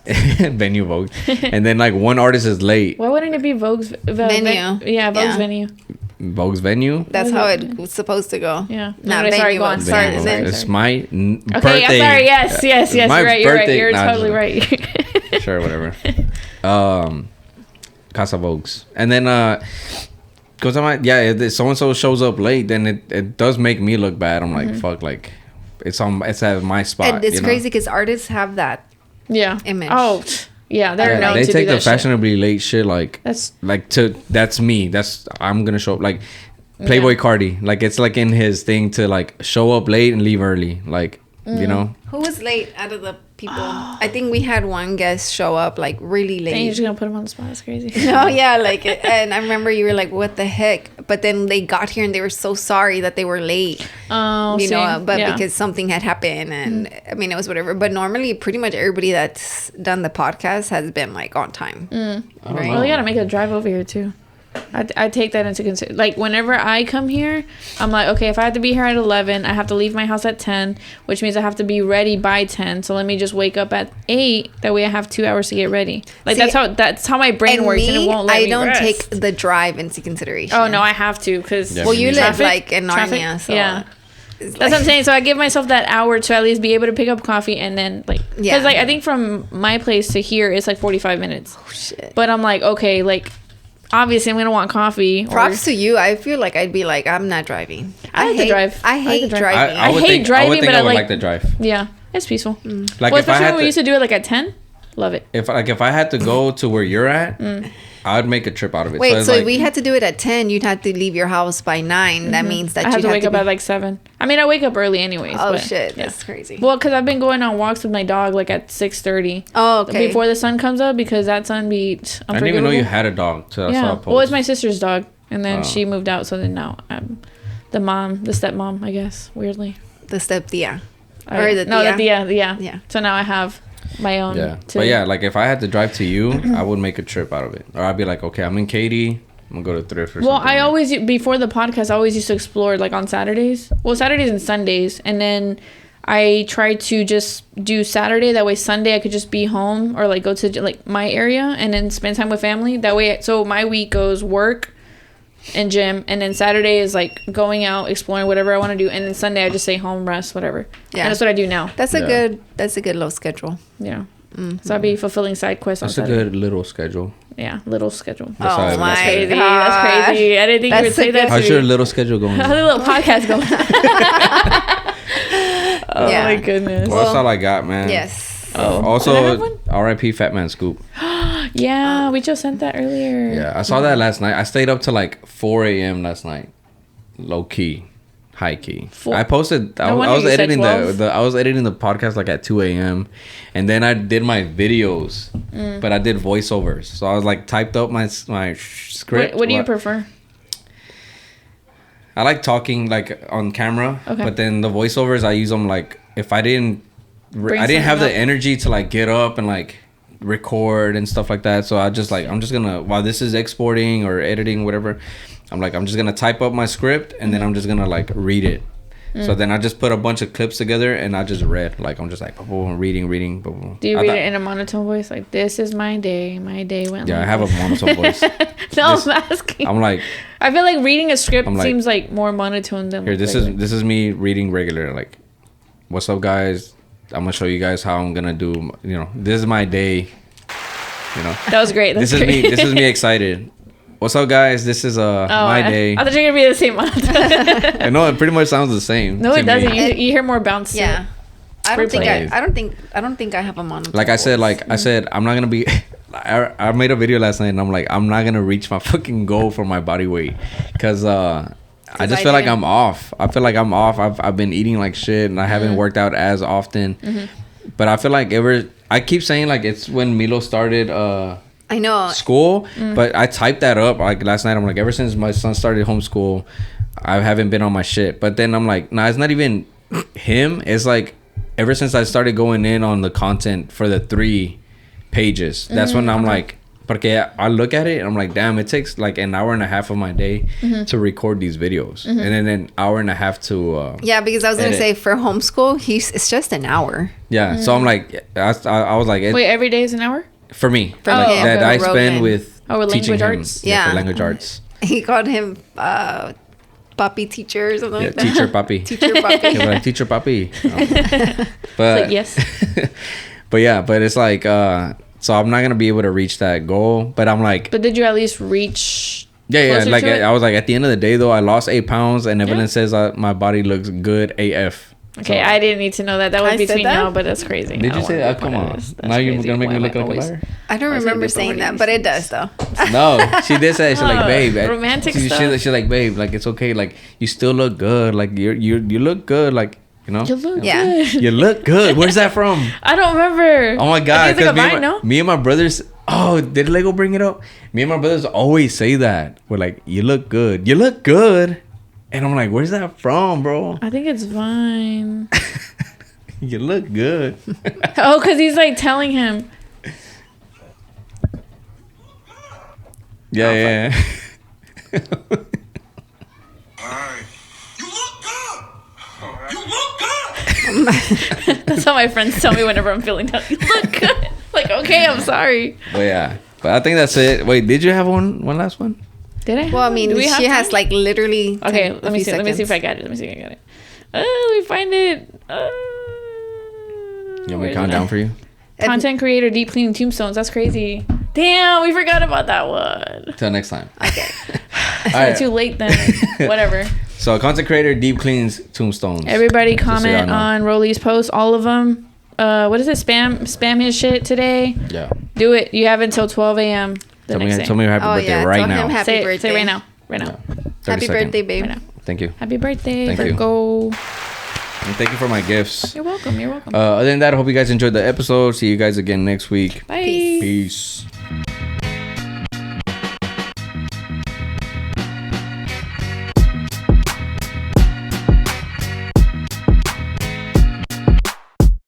venue Vogues, and then like one artist is late. Why wouldn't it be Vogues Venue. Yeah, Vogues Yeah. venue. Vogues venue. That's how it was supposed to go. Yeah. Not No, sorry, venue, go on. but Sorry. Venue sorry. Vogues. It's my Okay, birthday. I'm sorry. Yes. My You're right. You're right. birthday- You're Nah, totally just- right. Sure, whatever. Casa Vogues, and then goes on. Yeah, if so and so shows up late, then it does make me look bad. I'm like, fuck, like it's at my spot. And it's you know? crazy because artists have that. Yeah. Image. Oh, yeah. They're known they to take do the that shit. fashionably late shit like That's that's me. I'm gonna show up like Playboy Cardi. Like it's like in his thing to like show up late and leave early. Like you know. Who was late out of the people? I think we had one guest show up like really late. And you're just gonna put him on the spot. That's crazy. No, yeah, like, and I remember you were like, "What the heck?" But then they got here and they were so sorry that they were late. Oh, You know, but yeah. because something had happened, and I mean, it was whatever. But normally, pretty much everybody that's done the podcast has been like on time. I don't Right. know. Well, you gotta make a drive over here too. I take that into consideration. Like whenever I come here, I'm like, okay, if I have to be here at 11, I have to leave my house at 10, which means I have to be ready by 10. So let me just wake up at 8. That way I have 2 hours to get ready. Like See, that's how my brain works, and it won't let I me don't rest. take the drive into consideration. Oh no, I have to because Yeah, Well, you live traffic- like in traffic- Narnia, so yeah. it's That's what I'm saying. So I give myself that hour to at least be able to pick up coffee and then like, Yeah. because like I think from my place to here it's like 45 minutes. Oh, shit. But I'm like, okay, like obviously I'm gonna want coffee. Props to you. I feel like I'd be like, I'm not driving. I like to drive. I hate to drive. driving. I would hate think, driving, I would think but I I would like- like to drive. Yeah. It's peaceful. Like, well, if I especially had when we used to do it like at 10. Love it. If I had to go to where you're at, I'd make a trip out of it. Wait, so like, if we had to do it at 10, you'd have to leave your house by 9. That means that I have to wake up at like 7. I mean, I wake up early anyways. Oh, but, shit. yeah. That's crazy. Well, because I've been going on walks with my dog like at 6:30. Oh, okay. Before the sun comes up, because that sun be unforgivable. I didn't even know you had a dog. So I saw a post. Well, it's my sister's dog. And then she moved out. So then now I'm the stepmom, I guess, weirdly. The step-tia. Or the tia. Yeah. So now I have my own. Yeah. But yeah, like if I had to drive to you, I would make a trip out of it. Or I'd be like, okay, I'm in Katy. I'm going to go to Thrift or something. Well, I always, before the podcast, I always used to explore like on Saturdays. Well, Saturdays and Sundays. And then I try to just do Saturday. That way Sunday I could just be home or like go to like my area and then spend time with family. That way, so my week goes work and gym, and then Saturday is like going out, exploring whatever I want to do, and then Sunday I just stay home, rest, whatever. Yeah, and that's what I do now. That's a good little schedule. Yeah. So I'll be fulfilling side quests. That's a good little schedule. Yeah, little schedule. Oh my That's crazy. gosh. That's crazy. I didn't think you would say that. How's your little schedule going? How's the little podcast going? Oh Yeah. my goodness. Well, that's all I got, man. Yes. Also, R.I.P. Fat Man Scoop. Yeah, we just sent that earlier. Yeah, I saw that last night. I stayed up till like 4 a.m. last night. Low key. High key. I posted. I was editing I was editing the podcast like at 2 a.m. and then I did my videos, but I did voiceovers. So I was like typed up my script. What do you prefer? I like talking like on camera, but then the voiceovers I use them like if I didn't have the energy to like get up and like record and stuff like that. So I'm just gonna, while this is exporting or editing, whatever, I'm just gonna type up my script and then I'm just gonna like read it. So then I just put a bunch of clips together and I just read. Like I'm just like reading. Do you read it in a monotone voice? Like, this is my day. My day went. Yeah, I have a monotone voice. No, I'm asking. I'm like, I feel like reading a script seems like more monotone than. Here, this is me reading regular. Like, what's up, guys? I'm gonna show you guys how I'm gonna do. You know, this is my day. You know, that was great. This is me excited. What's up, guys? This is my day. I thought you were gonna be the same one. I know it pretty much sounds the same. No, it doesn't. You hear more bounce. Yeah. I don't think I have a monotone. Like I said, I'm not gonna be. I made a video last night and I'm like, I'm not gonna reach my fucking goal for my body weight, because I just feel like I'm off. I've been eating like shit and I haven't worked out as often. But I feel like I keep saying like it's when Milo started I know school, but I typed that up like last night. I'm like, ever since my son started homeschool, I haven't been on my shit. But then I'm like, nah, it's not even him. It's like ever since I started going in on the content for the 3 pages, that's when I'm like, porque I look at it and I'm like, damn, it takes like an hour and a half of my day to record these videos, and then an hour and a half to because I was gonna say for homeschool, it's just an hour. Yeah, so I'm like, I was like, wait, every day is an hour for me. That I spend with language arts. For language arts. He called him Papi teacher or something like that. Teacher Papi. Teacher Papi. Yeah, like teacher Papi. But like, yes. but it's like so I'm not gonna be able to reach that goal. But I'm like, but did you at least reach? Yeah. Like I was like, at the end of the day though, I lost 8 pounds, and Evelyn says my body looks good AF. Okay, so, I didn't need to know that. That was between y'all, but that's crazy. Did you say that? Come on. Now you're gonna make me look like a liar? I don't remember saying that, but it does though. No, she did say it. She's like, babe, romantic stuff. She's like, babe, like it's okay. Like you still look good. Like you look good. Like. You know? You look good. You look good. Where's that from? I don't remember. Oh my god! Like me and my brothers. Oh, did Lego bring it up? Me and my brothers always say that. We're like, you look good. You look good. And I'm like, where's that from, bro? I think it's Vine. You look good. Oh, because he's like telling him. Yeah. Alright. You look good. You look good. That's how my friends tell me whenever I'm feeling down. You look good. Like, okay, I'm sorry. But I think that's it. Wait, did you have one last one? Did I? Well, I mean, she has like literally. Okay, let me see. Let me see if I got it. Let me find it. You want me to count down for you? Content creator, deep cleaning tombstones. That's crazy. Damn, we forgot about that one. Till next time. Okay. All right. Too late then. Whatever. So content creator deep cleans tombstones. Everybody comment on Rollie's post, all of them. What is it? Spam his shit today. Yeah. Do it. You have until 12 a.m. Tell me happy birthday right now. Happy birthday. Say right now. Right now. Yeah. Happy birthday, babe. Right now. Thank you. Happy birthday. Thank you. Go. And thank you for my gifts. You're welcome. You're welcome. Other than that, I hope you guys enjoyed the episode. See you guys again next week. Bye. Peace.